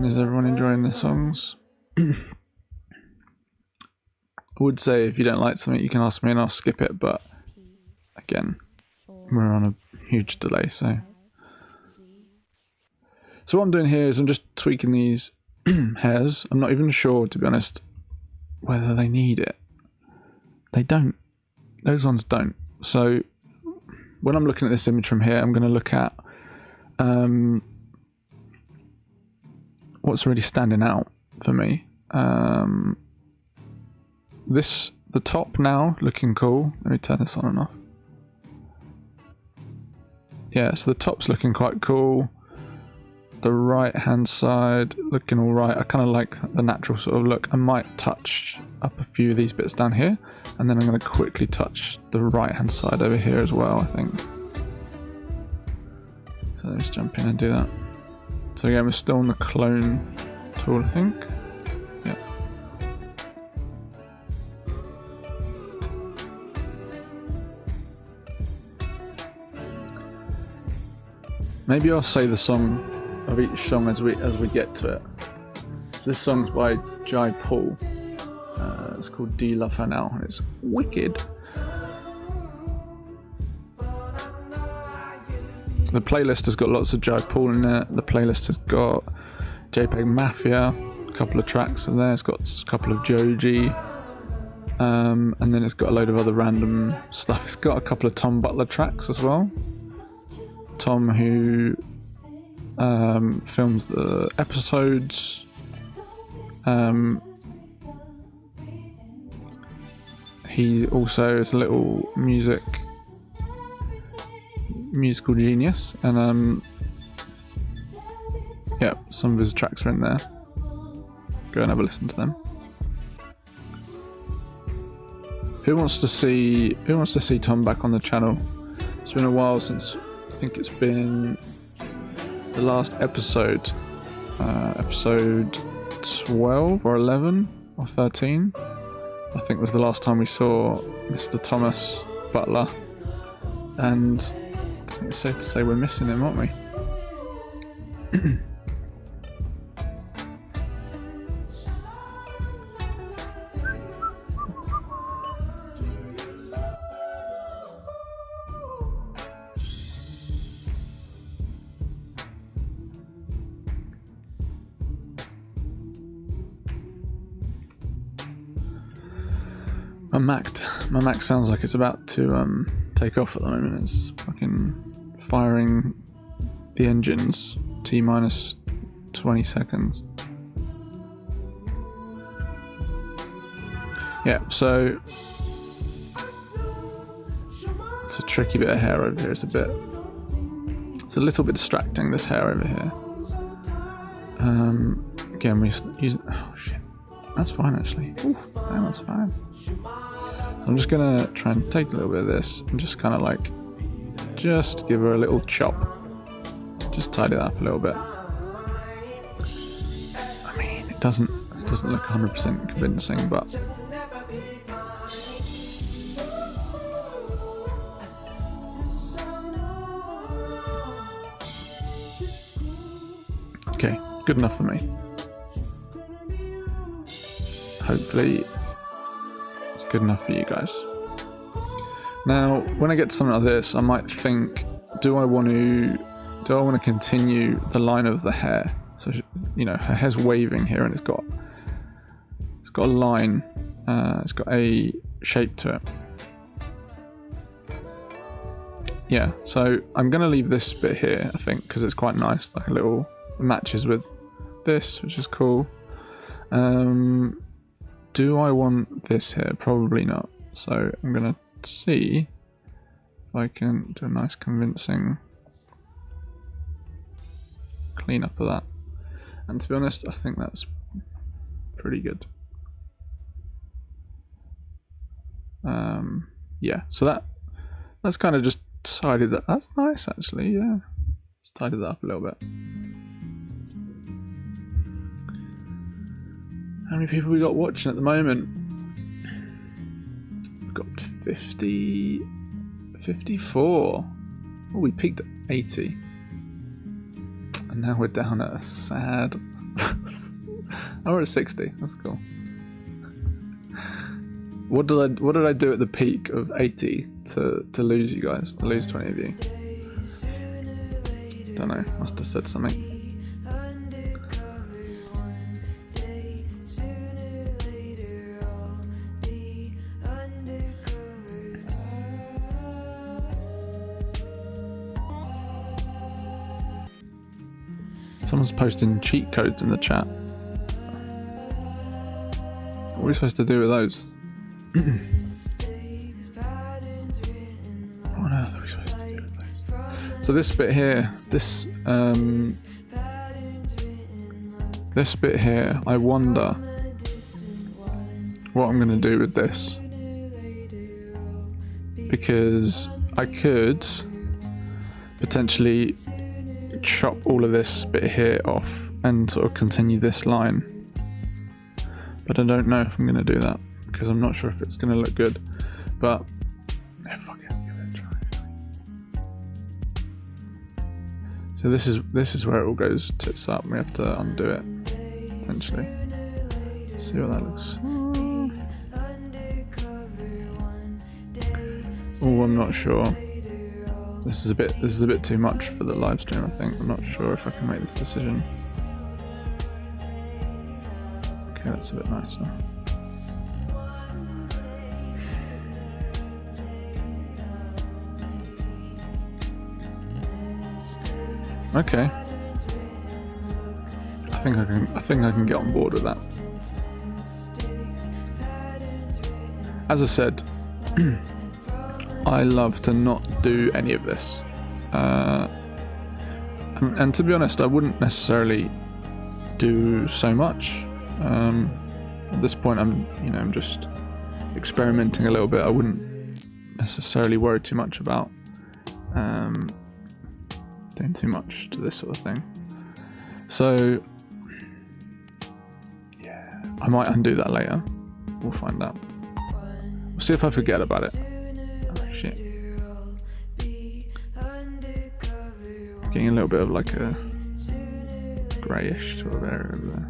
S1: Is everyone enjoying the songs? I would say if you don't like something you can ask me and I'll skip it, but again, we're on a huge delay, so what I'm doing here is I'm just tweaking these hairs. I'm not even sure, to be honest, whether they need it. They don't. Those ones don't. So when I'm looking at this image from here, I'm going to look at what's really standing out for me. The top now looking cool. Let me turn this on and off. Yeah, so the top's looking quite cool. The right hand side looking all right. I kind of like the natural sort of look. I might touch up a few of these bits down here, and then I'm going to quickly touch the right hand side over here as well, I think. So let's jump in and do that. So again, we're still on the clone tool, I think. Yeah. Maybe I'll say the song of each song as we get to it. So this song's by Jai Paul. It's called Do You Love Her Now, and it's wicked. The playlist has got lots of Jai Paul in it. The playlist has got JPEG Mafia, a couple of tracks in there. It's got a couple of Joji, and then it's got a load of other random stuff. It's got a couple of Tom Butler tracks as well. Tom, who films the episodes. He also is a little musical genius, and yeah, some of his tracks are in there. Go and have a listen to them. Who wants to see Tom back on the channel? It's been a while since, I think it's been the last episode, episode 12 or 11 or 13. I think was the last time we saw Mr. Thomas Butler, and I think it's safe to say we're missing him, aren't we? My Mac sounds like it's about to take off at the moment. It's fucking firing the engines. T-minus 20 seconds. Yeah, so it's a tricky bit of hair over here. It's a little bit distracting, this hair over here. Again, we use, oh shit, that's fine actually. Oof, damn, that's fine. So I'm just gonna try and take a little bit of this and just kind of like, just give her a little chop. Just tidy that up a little bit. I mean, it doesn't look 100% convincing, but okay, good enough for me. Hopefully it's good enough for you guys. Now, when I get to something like this, I might think, do I want to continue the line of the hair? So, you know, her hair's waving here, and it's got a line, it's got a shape to it. Yeah, so I'm gonna leave this bit here, I think, because it's quite nice, like a little matches with this, which is cool. Do I want this here? Probably not. So I'm gonna see if I can do a nice convincing clean up of that. And to be honest, I think that's pretty good. Yeah, so that's kind of just tidied that. That's nice actually, yeah. Just tidied that up a little bit. How many people we got watching at the moment? We've got 54. Oh, we peaked at 80. And now we're down at a sad... oh, we're at 60. That's cool. What did I do at the peak of 80 to lose you guys? To lose 20 of you? Don't know. Must have said something. Someone's posting cheat codes in the chat. What are we supposed to do with those? What on earth are we supposed to do with those? So this bit here, this bit here, I wonder what I'm going to do with this. Because I could potentially chop all of this bit here off and sort of continue this line, but I don't know if I'm going to do that because I'm not sure if it's going to look good, but yeah, fuck it, I'll give it a try. So So this is where it all goes tits up. We have to undo it eventually. Let's see what that looks. Oh, I'm not sure. This is a bit too much for the live stream, I think. I'm not sure if I can make this decision. Okay, that's a bit nicer. Okay. I think I can get on board with that. As I said, I love to not do any of this, and to be honest, I wouldn't necessarily do so much. At this point, I'm just experimenting a little bit. I wouldn't necessarily worry too much about doing too much to this sort of thing. So yeah, I might undo that later. We'll find out. We'll see if I forget about it. Oh, shit. Getting a little bit of like a greyish sort of area over there.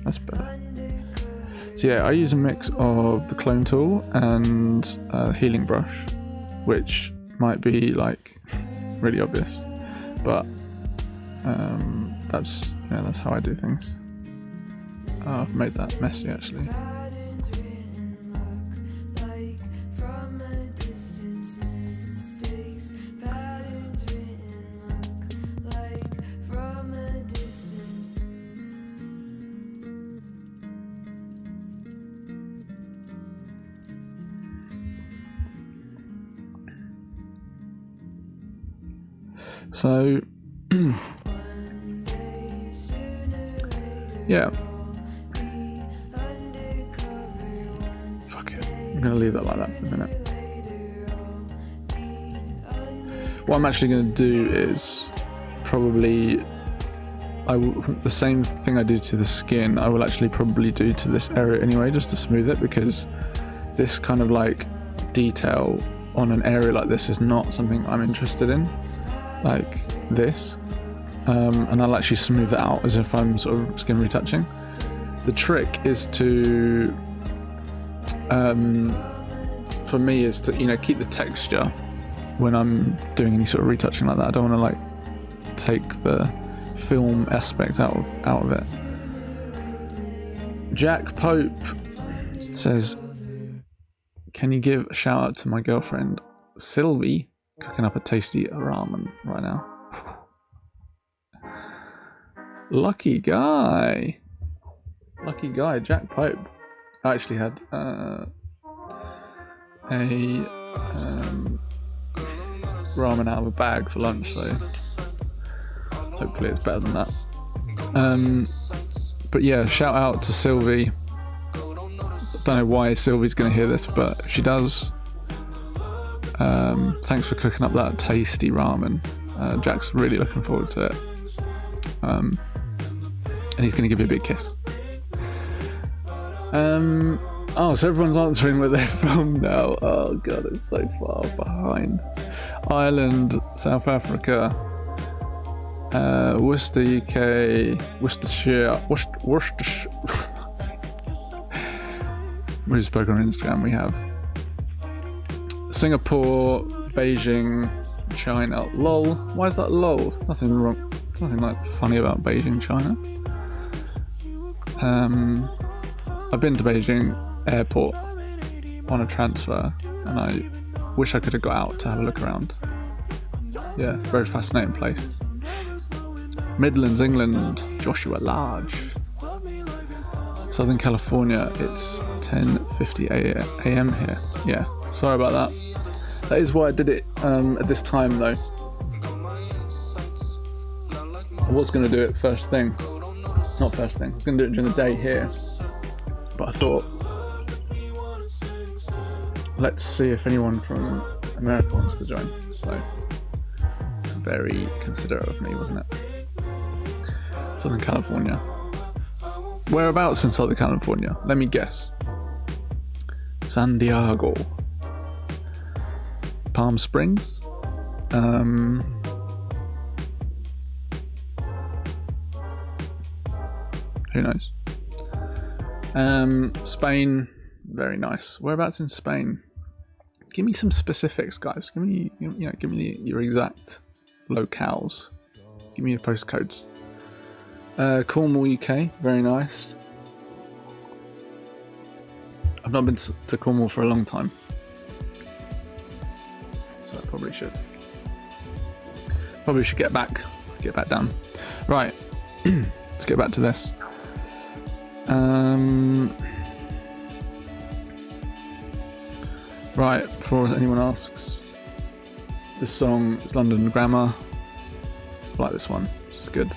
S1: That's better. So yeah, I use a mix of the clone tool and healing brush, which might be like really obvious, but that's how I do things. Oh, I've made that messy actually. So yeah, fuck it, I'm gonna leave that like that for a minute. What I'm actually gonna do is probably the same thing I do to the skin, I will actually probably do to this area anyway, just to smooth it, because this kind of like detail on an area like this is not something I'm interested in, like this. And I'll actually smooth it out as if I'm sort of skin retouching. The trick is to, for me, is to keep the texture when I'm doing any sort of retouching like that. I don't want to like take the film aspect out of it. Jack Pope says, "Can you give a shout out to my girlfriend Sylvie, cooking up a tasty ramen right now?" Lucky guy, Jack Pope. I actually had a ramen out of a bag for lunch, so hopefully it's better than that. But yeah, shout out to Sylvie. Don't know why Sylvie's going to hear this, but if she does, thanks for cooking up that tasty ramen. Jack's really looking forward to it. And he's going to give you a big kiss. Oh, so everyone's answering where they're from now. Oh god, it's so far behind. Ireland, South Africa, Worcester, UK, Worcestershire. We've spoken on Instagram. We have Singapore, Beijing, China. Lol. Why is that lol? Nothing wrong. There's nothing like funny about Beijing, China. I've been to Beijing airport on a transfer, and I wish I could have got out to have a look around. Yeah, very fascinating place. Midlands, England, Joshua Large. Southern California, it's 10:50 a.m. here. Yeah, sorry about that. That is why I did it at this time though. I was going to do it first thing. Not first thing, I was going to do it during the day here. But I thought, let's see if anyone from America wants to join. So, very considerate of me, wasn't it? Southern California. Whereabouts in Southern California? Let me guess. San Diego. Palm Springs. Who knows? Spain, very nice. Whereabouts in Spain? Give me some specifics, guys. Give me, give me your exact locales. Give me your postcodes. Cornwall, UK, very nice. I've not been to Cornwall for a long time, so I probably should get back down. Right, let's get back to this. Right, before anyone asks, this song is London Grammar. I like this one, it's good.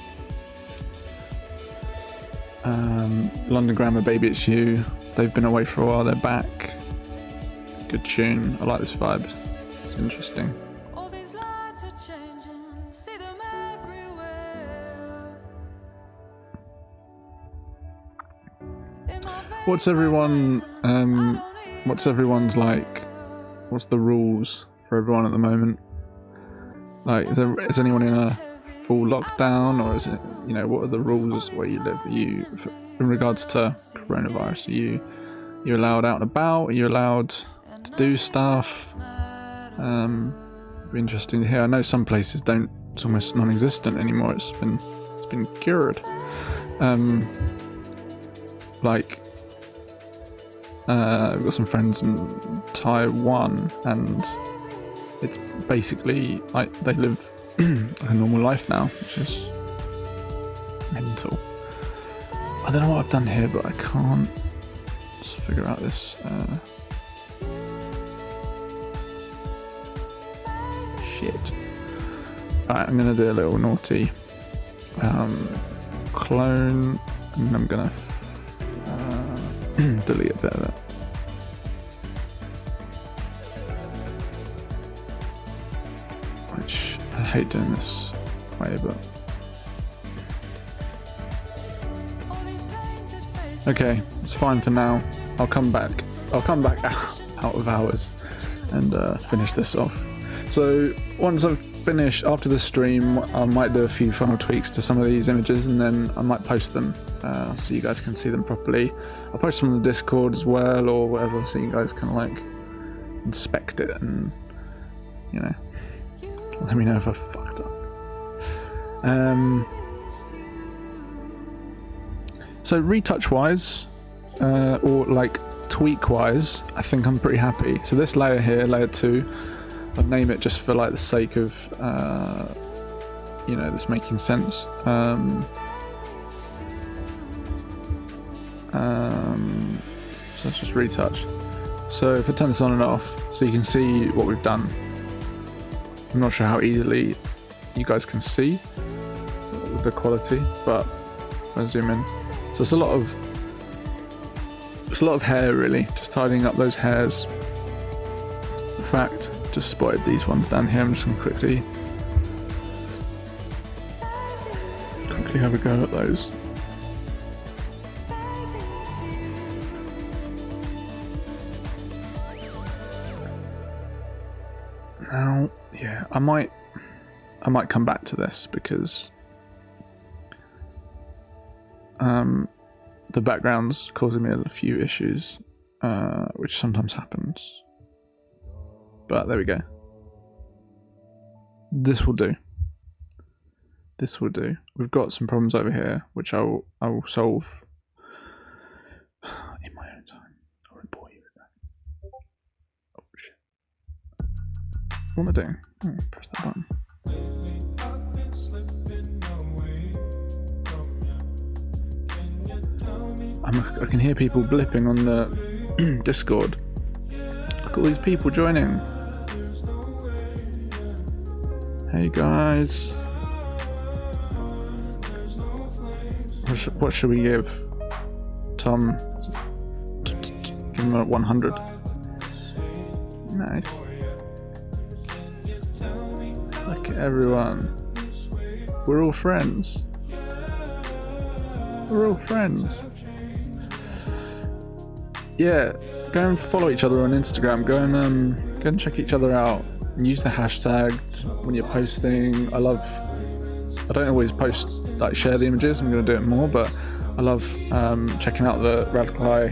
S1: London Grammar, Baby It's You. They've been away for a while, they're back. Good tune, I like this vibe, it's interesting.
S5: All these lights are changing, see them everywhere.
S1: What's everyone's like, what's the rules for everyone at the moment? Like, is anyone in a full lockdown, or is it, what are the rules where you live? Are you, in regards to coronavirus, are you allowed out and about? Are you allowed to do stuff? It'd be interesting to hear. I know some places don't, it's almost non-existent anymore. It's been cured. I've got some friends in Taiwan, and it's basically like they live a normal life now, which is mental. I don't know what I've done here, but I can't just figure out this. Shit. Alright, I'm gonna do a little naughty clone, and I'm gonna delete a bit of it. Which I hate doing this way, but okay, it's fine for now. I'll come back out of hours and finish this off. So once I've finished, after the stream, I might do a few final tweaks to some of these images, and then I might post them so you guys can see them properly. I'll post them on the Discord as well, or whatever, so you guys can like inspect it and let me know if I fucked up. So retouch wise, or like tweak wise, I think I'm pretty happy. So this layer here, layer 2, I'll name it just for like the sake of this making sense. So let's just retouch. So if I turn this on and off, so you can see what we've done. I'm not sure how easily you guys can see the quality, but I'll zoom in. So it's a lot of hair, really, just tidying up those hairs. In fact, just spotted these ones down here. I'm just going to quickly have a go at those. Now, yeah, I might come back to this because the background's causing me a few issues, which sometimes happens. But there we go. This will do. This will do. We've got some problems over here, which I will solve in my own time. I won't bore you with that. Oh shit! What am I doing? Oh, press that button. I can hear people blipping on the Discord. Look at all these people joining. Hey guys. What should we give Tom? Give him a 100. Nice. Look at everyone. We're all friends. We're all friends. Yeah, go and follow each other on Instagram. Go and check each other out. And use the hashtag when you're posting. I don't always post, like, share the images. I'm going to do it more, but I love checking out the Radical Eye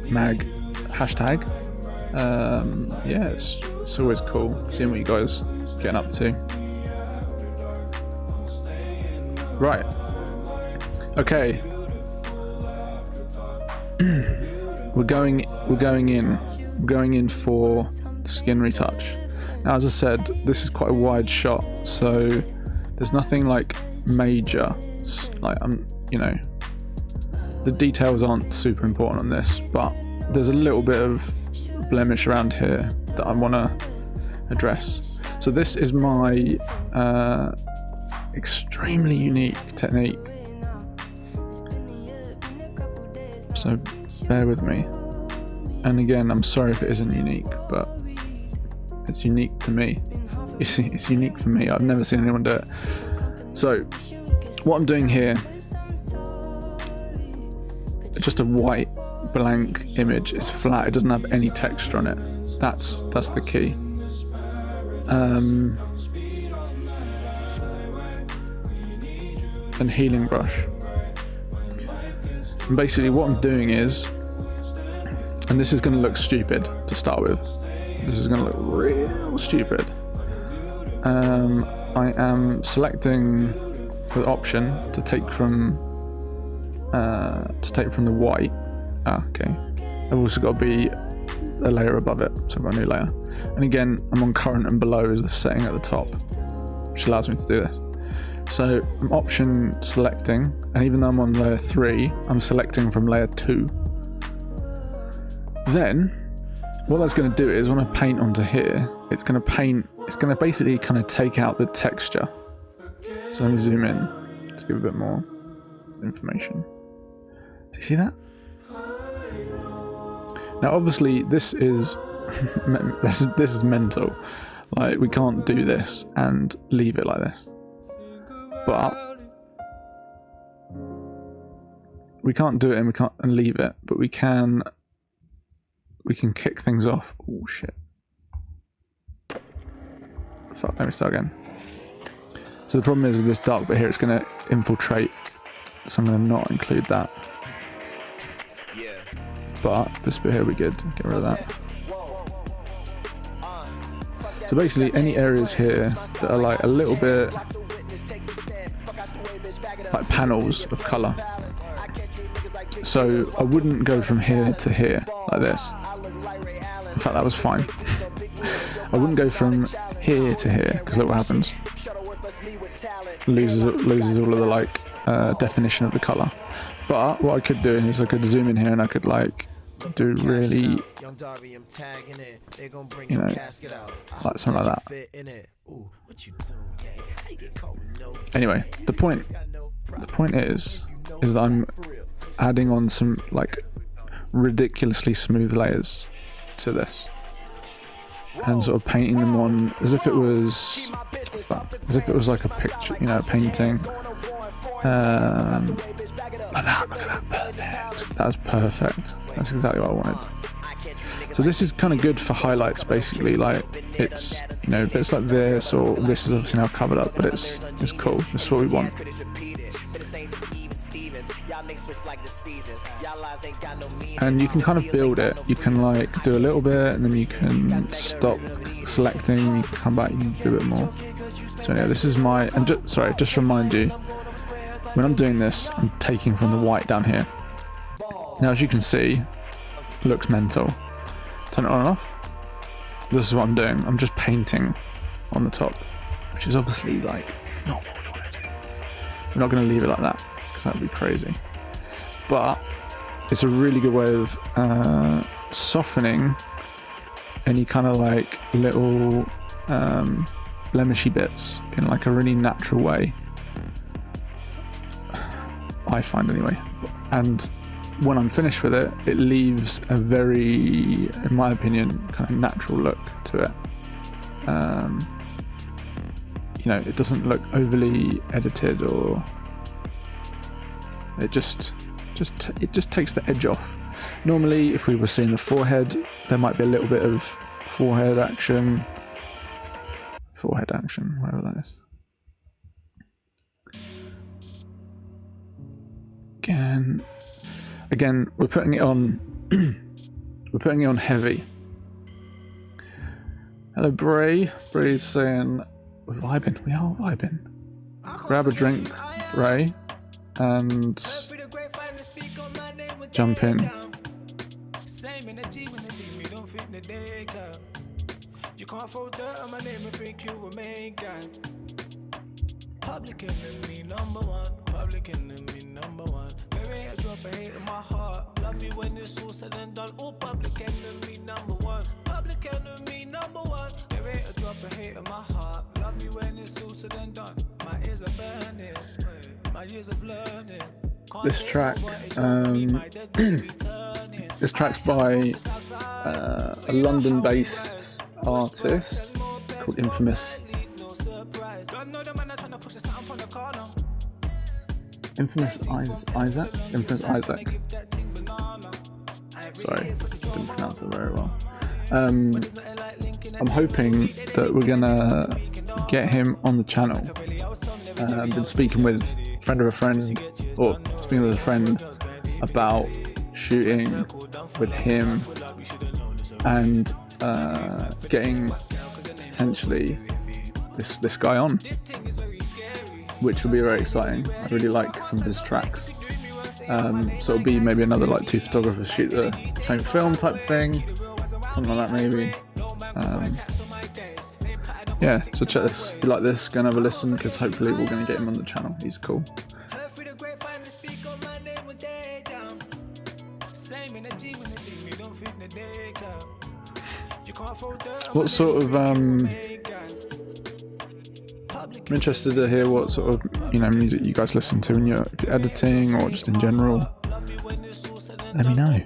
S1: Mag hashtag. Yeah, it's always cool seeing what you guys are getting up to. Right. Okay. We're going in for skin retouch. Now, as I said, this is quite a wide shot, so there's nothing like major. Like you know, the details aren't super important on this, but there's a little bit of blemish around here that I want to address. So this is my extremely unique technique. So bear with me. And again, I'm sorry if it isn't unique, but it's unique to me. You see, it's unique for me. I've never seen anyone do it. So what I'm doing here, just a white blank image. It's flat. It doesn't have any texture on it. That's the key. And healing brush. And basically what I'm doing is, and this is going to look stupid to start with. This is going to look real stupid. I am selecting the option to take from the white. Okay. I've also got to be a layer above it, so I've got a new layer. And again, I'm on current and below as the setting at the top, which allows me to do this. So I'm option selecting, and even though I'm on layer 3, I'm selecting from layer 2. Then, what that's going to do is when I paint onto here, it's going to basically kind of take out the texture. So let me zoom in to give a bit more information. Do you see that? Now obviously this is this is mental. Like, we can't do this and leave it like this. But we can't do it and we can't leave it, but we can kick things off. Oh shit. Fuck, let me start again. So the problem is with this dark bit here, it's going to infiltrate, so I'm going to not include that. But this bit here we good, get rid of that. So basically any areas here that are like a little bit like panels of colour. So I wouldn't go from here to here like this. In fact, that was fine. I wouldn't go from here to here, because look what happens. Loses all of the like definition of the colour. But what I could do is I could zoom in here and I could like do really, you know, like something like that. Anyway, the point is that I'm adding on some like ridiculously smooth layers to this, and sort of painting them on as if it was like a picture, you know, a painting. Like that, look at that, perfect. That was perfect. That's exactly what I wanted. So this is kind of good for highlights, basically. Like, it's, you know, bits like this, or this is obviously now covered up, but it's cool. This is what we want. And you can kind of build it. You can like do a little bit, and then you can stop selecting. You can come back. You can do a bit more. So yeah, this is my. And just remind you, when I'm doing this, I'm taking from the white down here. Now, as you can see, it looks mental. Turn it on and off. This is what I'm doing. I'm just painting on the top, which is obviously like not what we want to do. We're not going to leave it like that, because that would be crazy. But it's a really good way of softening any kind of like little blemishy bits in like a really natural way, I find anyway. And when I'm finished with it, it leaves a very, in my opinion, kind of natural look to it. You know, it doesn't look overly edited, or it just takes the edge off. Normally, if we were seeing the forehead, there might be a little bit of forehead action, whatever that is. Again, we're putting it on. We're putting it on heavy. Hello, Bray. Bray's saying we're vibing. We are vibing. Grab a drink, Bray, and jump in.
S2: Same energy when they see me, don't fit the day, girl. You can't throw dirt on my name and think you were main gang. Public enemy number one, public enemy number one. There ain't a drop of hate in my heart. Love me when it's all said and done. All public enemy number one, public enemy number one. There ain't a drop of hate in my heart. Love me when it's all said and done. My ears are burning, my years of learning.
S1: This track, this track's by a London-based artist called Infamous. Infamous Isaac? Infamous Isaac. Sorry, didn't pronounce it very well. I'm hoping that we're gonna get him on the channel. I've been speaking with a friend of a friend, or speaking with a friend about shooting with him and getting potentially this guy on, which will be very exciting. I really like some of his tracks. So it'll be maybe another like two photographers shoot the same film type thing, something like that maybe. Yeah, so check this. If you like this, go and have a listen, because hopefully we're going to get him on the channel. He's cool. What sort of I'm interested to hear what sort of music you guys listen to when you're editing or just in general. Let me know.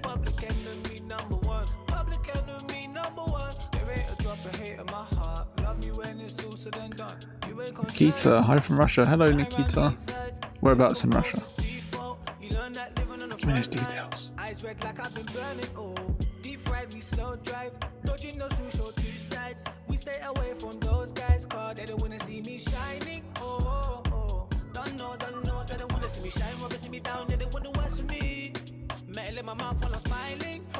S1: Nikita, hi from Russia. Hello, Nikita. Whereabouts in Russia? Give me those details. We slow drive, dodging those who show two sides. We stay away from those guys, cause they don't wanna see me shining. Don't know, they don't wanna see me shine. Rather see me down, they don't want the worst for me. Metal in my mouth while I'm smiling. I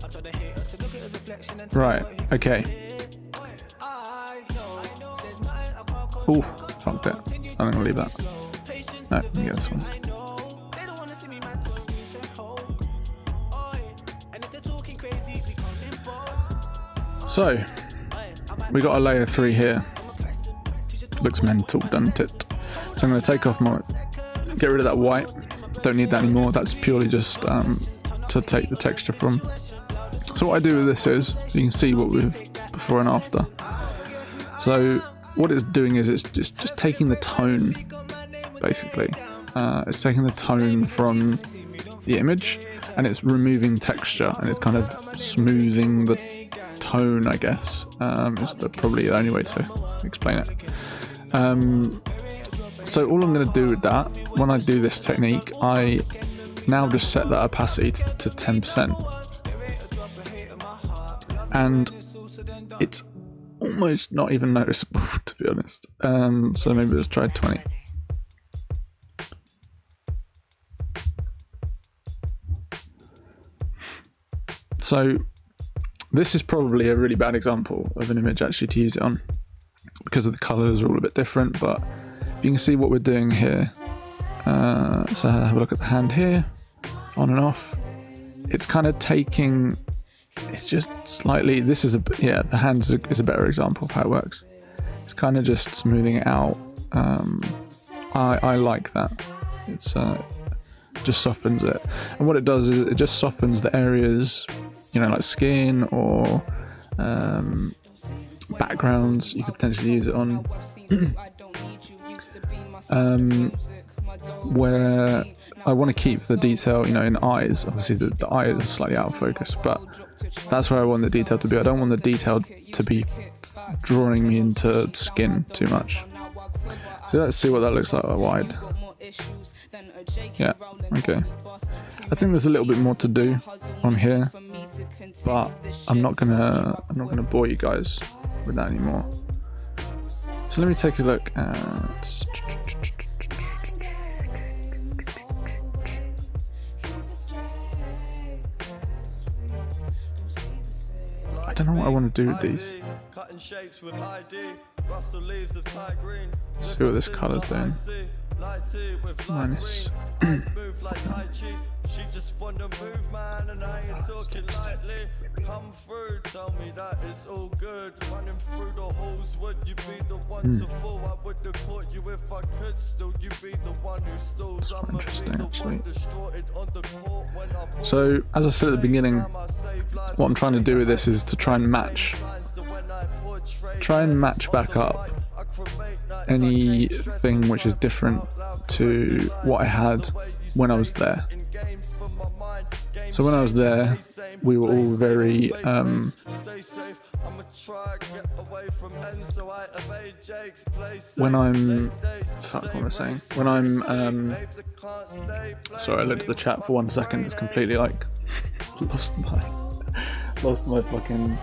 S1: told the hater to look at his reflection and right, okay. Ooh, fucked it. I'm gonna leave that. No, let me get this one. So, we got a layer 3 here. Looks mental, doesn't it? So I'm going to take off get rid of that white. Don't need that anymore. That's purely just to take the texture from. So what I do with this is, you can see what we've before and after. So what it's doing is it's just taking the tone, basically. It's taking the tone from the image, and it's removing texture, and it's kind of smoothing the tone, I guess. Is probably the only way to explain it. So all I'm going to do with that, when I do this technique, I now just set that opacity to 10%. And it's almost not even noticeable, to be honest. So maybe let's try 20. So this is probably a really bad example of an image actually to use it on, because of the colours are all a bit different, but you can see what we're doing here. So have a look at the hand here, on and off. It's kind of taking, it's just slightly, this is the hand is a better example of how it works. It's kind of just smoothing it out. I like that. It's just softens it, and what it does is it just softens the areas, like skin or backgrounds you could potentially use it on. Where I want to keep the detail, in eyes. Obviously the eye is slightly out of focus, but that's where I want the detail to be. I don't want the detail to be drawing me into skin too much. So let's see what that looks like wide. Yeah, okay. I think there's a little bit more to do on here, but I'm not gonna bore you guys with that anymore. So let me take a look at I don't know what I want to do with these.
S2: Cutting shapes with ID. Russell leaves of tight green.
S1: See what this colour's doing. Minus.
S2: Move like Tai Chi. She just wanna move, man, and I ain't talking lightly. Come through, tell me that it's all good. Running through the halls, would you be the one to fall? I would have caught you if I could. Still, you be the one who stalls. I'ma be the one destroyed on the court when I
S1: So, as I said at the beginning, what I'm trying to do with this is to try and match back up anything which is different to what I had when I was there. So when I was there, we were all very when I'm sorry, I looked at the chat for 1 second. It's completely like lost my fucking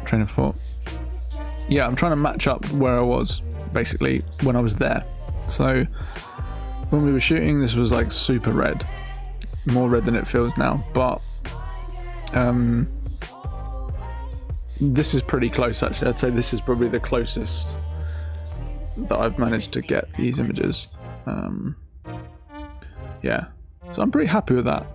S1: train of thought. Yeah, I'm trying to match up where I was basically when I was there. So when we were shooting, this was like super red, more red than it feels now, but this is pretty close actually. I'd say this is probably the closest that I've managed to get these images. Yeah, so I'm pretty happy with that.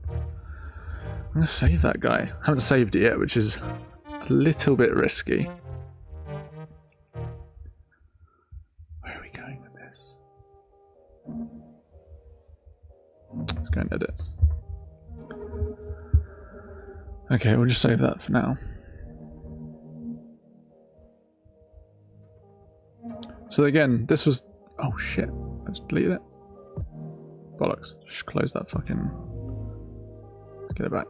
S1: I'm gonna save that guy. I haven't saved it yet, which is a little bit risky. Where are we going with this? Let's go and edit. Okay, we'll just save that for now. So again, this was... Oh shit, let's delete it. Bollocks, just close that fucking... Let's get it back.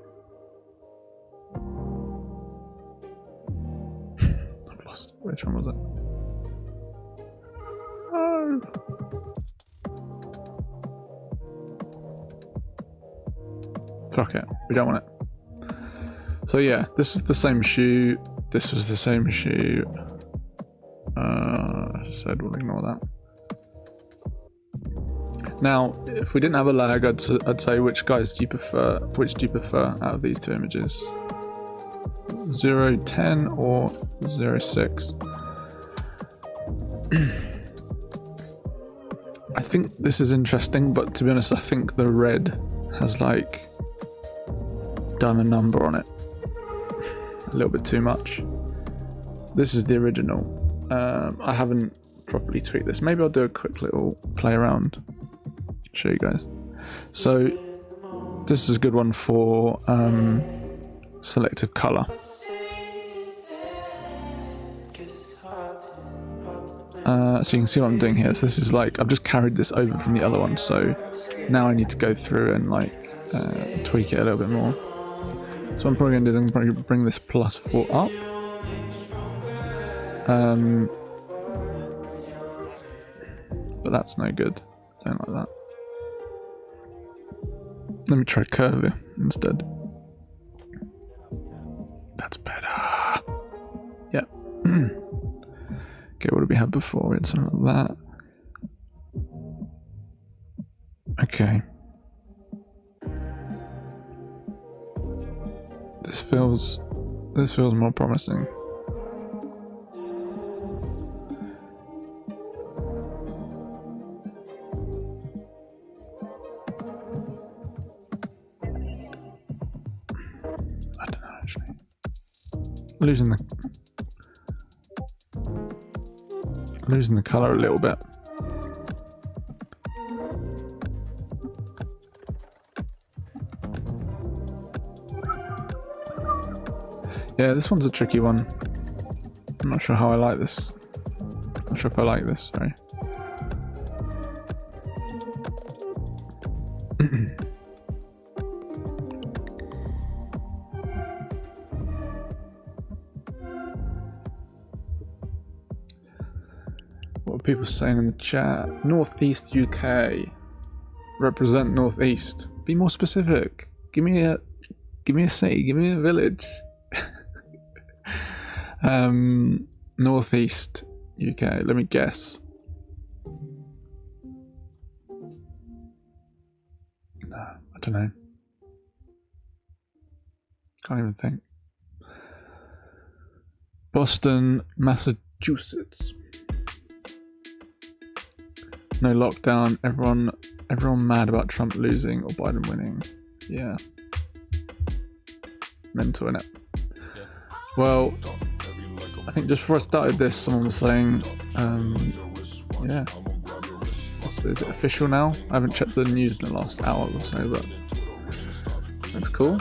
S1: I've lost it. Which one was it? Oh. Fuck it, we don't want it. So yeah, this is the same shoe. This was the same shoe. I just said we'll ignore that. Now, if we didn't have a lag, I'd say which guys do you prefer? Which do you prefer out of these two images? 010 or 06? I think this is interesting, but to be honest, I think the red has like done a number on it. A little bit too much. This is the original. I haven't properly tweaked this. Maybe I'll do a quick little play around. Show you guys. So this is a good one for selective color. So you can see what I'm doing here. So this is like, I've just carried this over from the other one, so now I need to go through and like tweak it a little bit more. So what I'm probably going to do is I'm probably bring this +4 up. But that's no good. Don't like that. Let me try curve it instead. That's better. Yeah. Okay, what did we have before? We had something like that. Okay. This feels more promising. I don't know actually. Losing the color a little bit. Yeah, this one's a tricky one. I'm not sure how I like this. Not sure if I like this, sorry. What are people saying in the chat? Northeast UK. Represent Northeast. Be more specific. Give me a city, give me a village. Northeast UK, let me guess. No, I don't know. Can't even think. Boston, Massachusetts. No lockdown. Everyone mad about Trump losing or Biden winning. Yeah. Mental, innit? Well, I think just before I started this, someone was saying, yeah. Is it official now? I haven't checked the news in the last hour or so, but that's cool.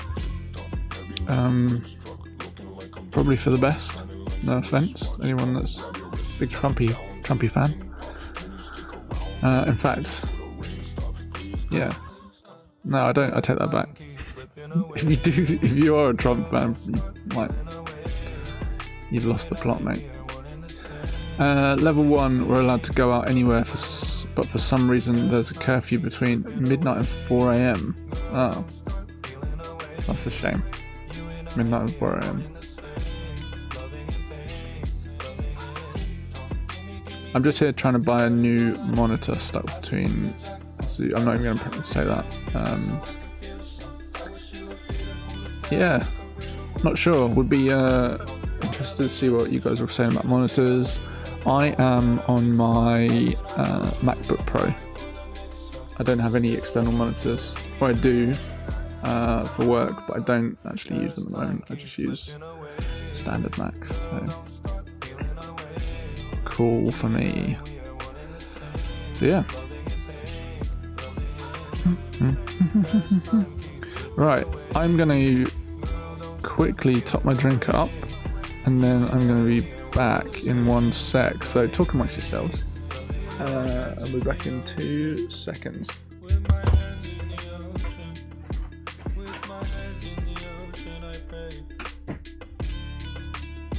S1: Probably for the best. No offense, anyone that's a big Trumpy fan. In fact, yeah. No, I don't. I take that back. If you are a Trump fan, you've lost the plot, mate. Level 1, we're allowed to go out anywhere, but for some reason there's a curfew between midnight and 4 AM. Oh, that's a shame. Midnight and 4 AM. I'm just here trying to buy a new monitor stuck between. So I'm not even going to say that. Yeah, not sure. Would be interested to see what you guys were saying about monitors. I am on my MacBook Pro. I don't have any external monitors. Or I do for work, but I don't actually use them at the moment. I just use standard Macs. So cool for me. So yeah. Right, I'm going to quickly top my drink up, and then I'm going to be back in 1 sec. So talk amongst yourselves. I'll be back in 2 seconds.
S2: With my hands in the ocean, with my hands in the ocean, I pray.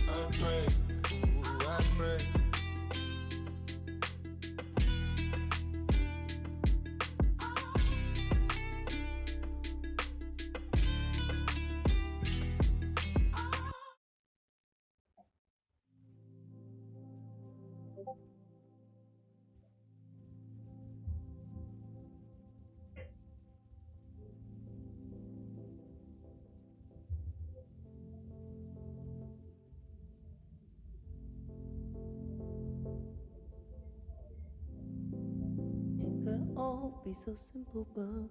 S2: I pray, ooh, I pray.
S6: It could all be so simple, but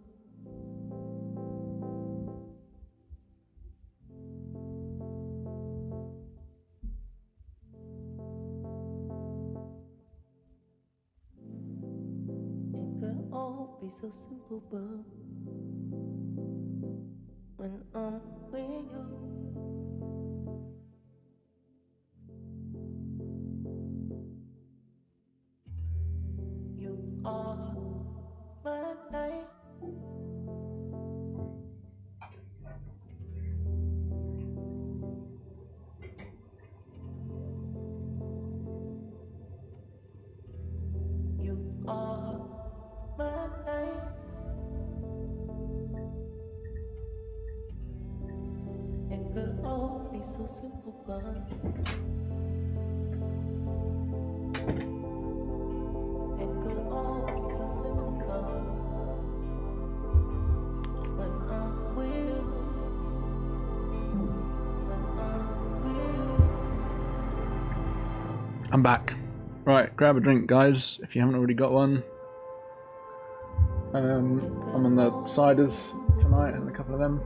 S6: it could all be so simple, but when I'm with you, you are my light. You are my light. It could all be so simple, but it could all be so simple, but when I'm with you, when I'm with you.
S1: I'm back. Right, grab a drink, guys, if you haven't already got one. I'm on the ciders tonight and a couple of them.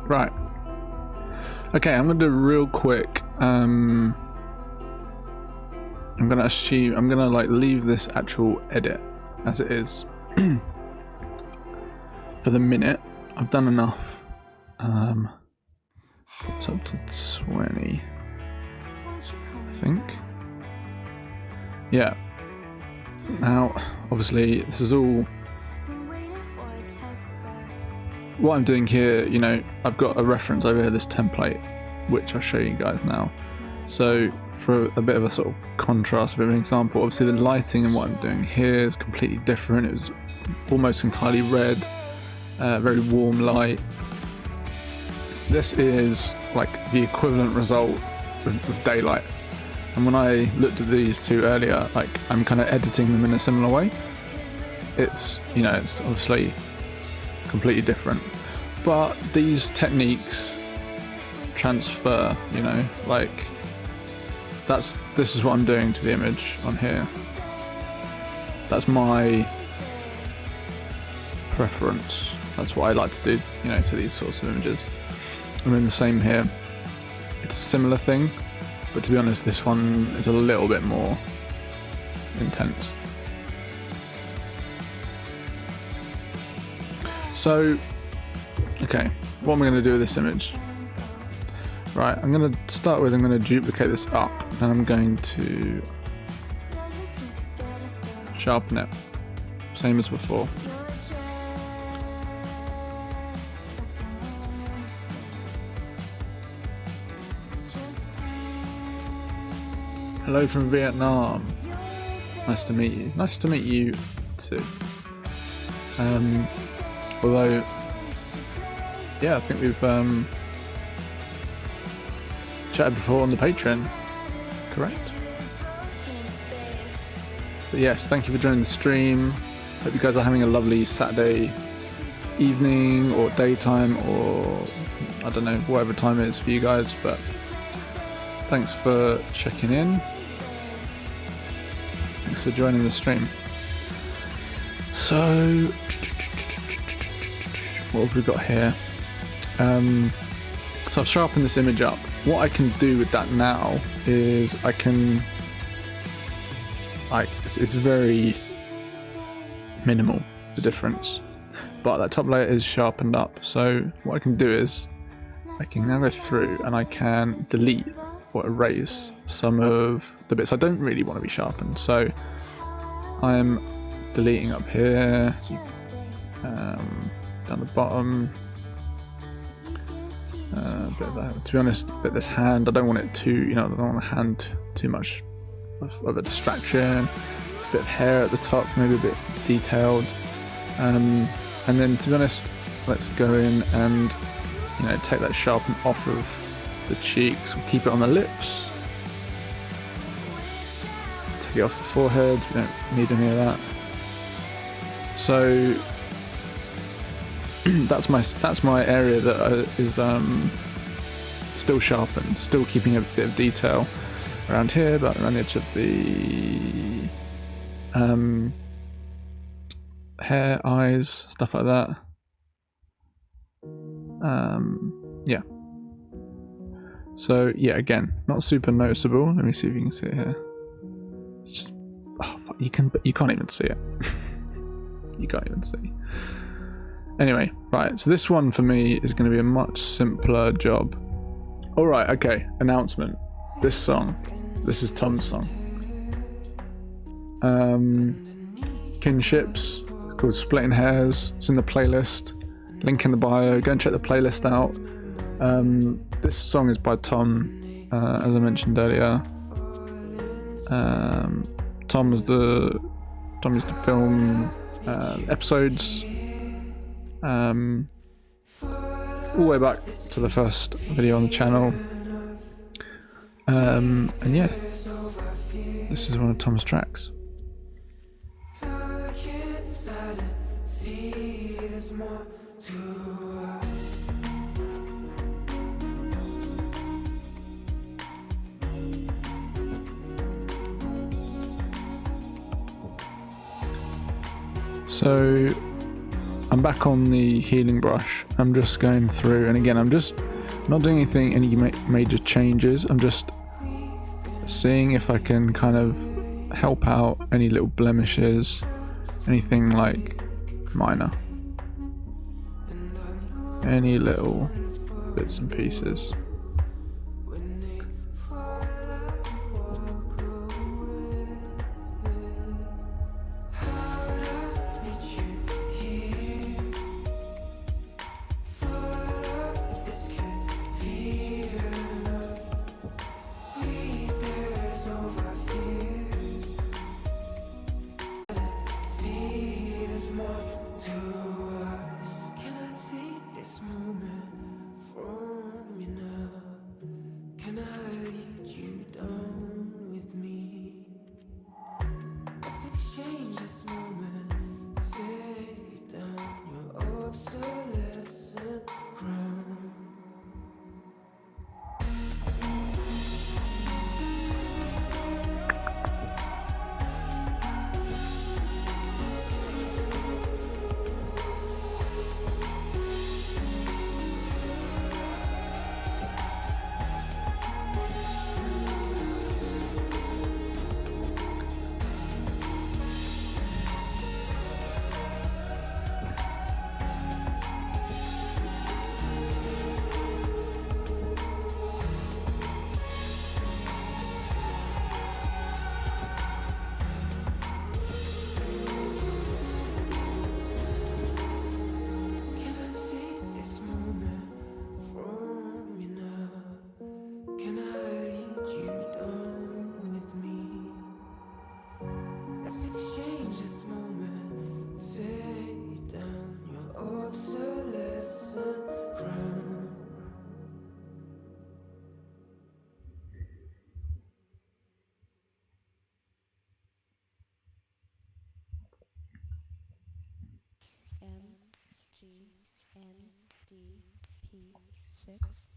S1: Right. Okay, I'm gonna do real quick. I'm gonna like leave this actual edit as it is for the minute. I've done enough. It's up to 20, I think. Yeah. Now, obviously, this is all. What I'm doing here, you know, I've got a reference over here, this template, which I'll show you guys now. So for a bit of a sort of contrast, a bit of an example, obviously the lighting and what I'm doing here is completely different. It was almost entirely red, very warm light. This is like the equivalent result with daylight. And when I looked at these two earlier, like I'm kind of editing them in a similar way. It's, you know, it's obviously completely different, but these techniques transfer, you know, like this is what I'm doing to the image on here. That's my preference. That's what I like to do, you know, to these sorts of images. And then the same here. It's a similar thing, but to be honest, this one is a little bit more intense. So, okay, what am I going to do with this image? Right, I'm going to start with, I'm going to duplicate this up, and I'm going to sharpen it, same as before. Hello from Vietnam. Nice to meet you. Nice to meet you too. Although, yeah, I think we've chatted before on the Patreon, correct? But yes, thank you for joining the stream. Hope you guys are having a lovely Saturday evening or daytime, or I don't know, whatever time it is for you guys, but thanks for checking in. Thanks for joining the stream. So, what have we got here? So I've sharpened this image up. What I can do with that now is I can, like, it's very minimal, the difference, but that top layer is sharpened up. So what I can do is I can now go through and I can delete or erase some of the bits I don't really want to be sharpened. So I'm deleting up here, down the bottom, a bit of that. To be honest, a bit of this hand, I don't want it too, you know, I don't want a hand too much of a distraction. It's a bit of hair at the top, maybe a bit detailed. And then, to be honest, let's go in and, you know, take that sharpen off of the cheeks. We'll keep it on the lips. Take it off the forehead. We don't need any of that. So that's my area that is still sharpened, still keeping a bit of detail around here, but around the edge of the hair, eyes, stuff like that. Yeah. So yeah, again, not super noticeable. Let me see if you can see it here. It's just, oh, fuck, you can't even see it. You can't even see. Anyway, right, so this one for me is going to be a much simpler job. Alright, okay, announcement. This song, this is Tom's song. Kinships, called Splitting Hairs. It's in the playlist. Link in the bio, go and check the playlist out. This song is by Tom, as I mentioned earlier. Tom used to film episodes all the way back to the first video on the channel, and yeah, this is one of Tom's tracks. So I'm back on the healing brush. I'm just going through, and again, I'm just not doing any major changes. I'm just seeing if I can kind of help out any little blemishes, anything like minor, any little bits and pieces.
S2: need you down with me. Let's exchange this moment. Take down your obsolescent crown. Can I take this moment from you now? Can I lead you down with me? Let's exchange this moment. Take down your obsolescent crown.
S7: MGNDP6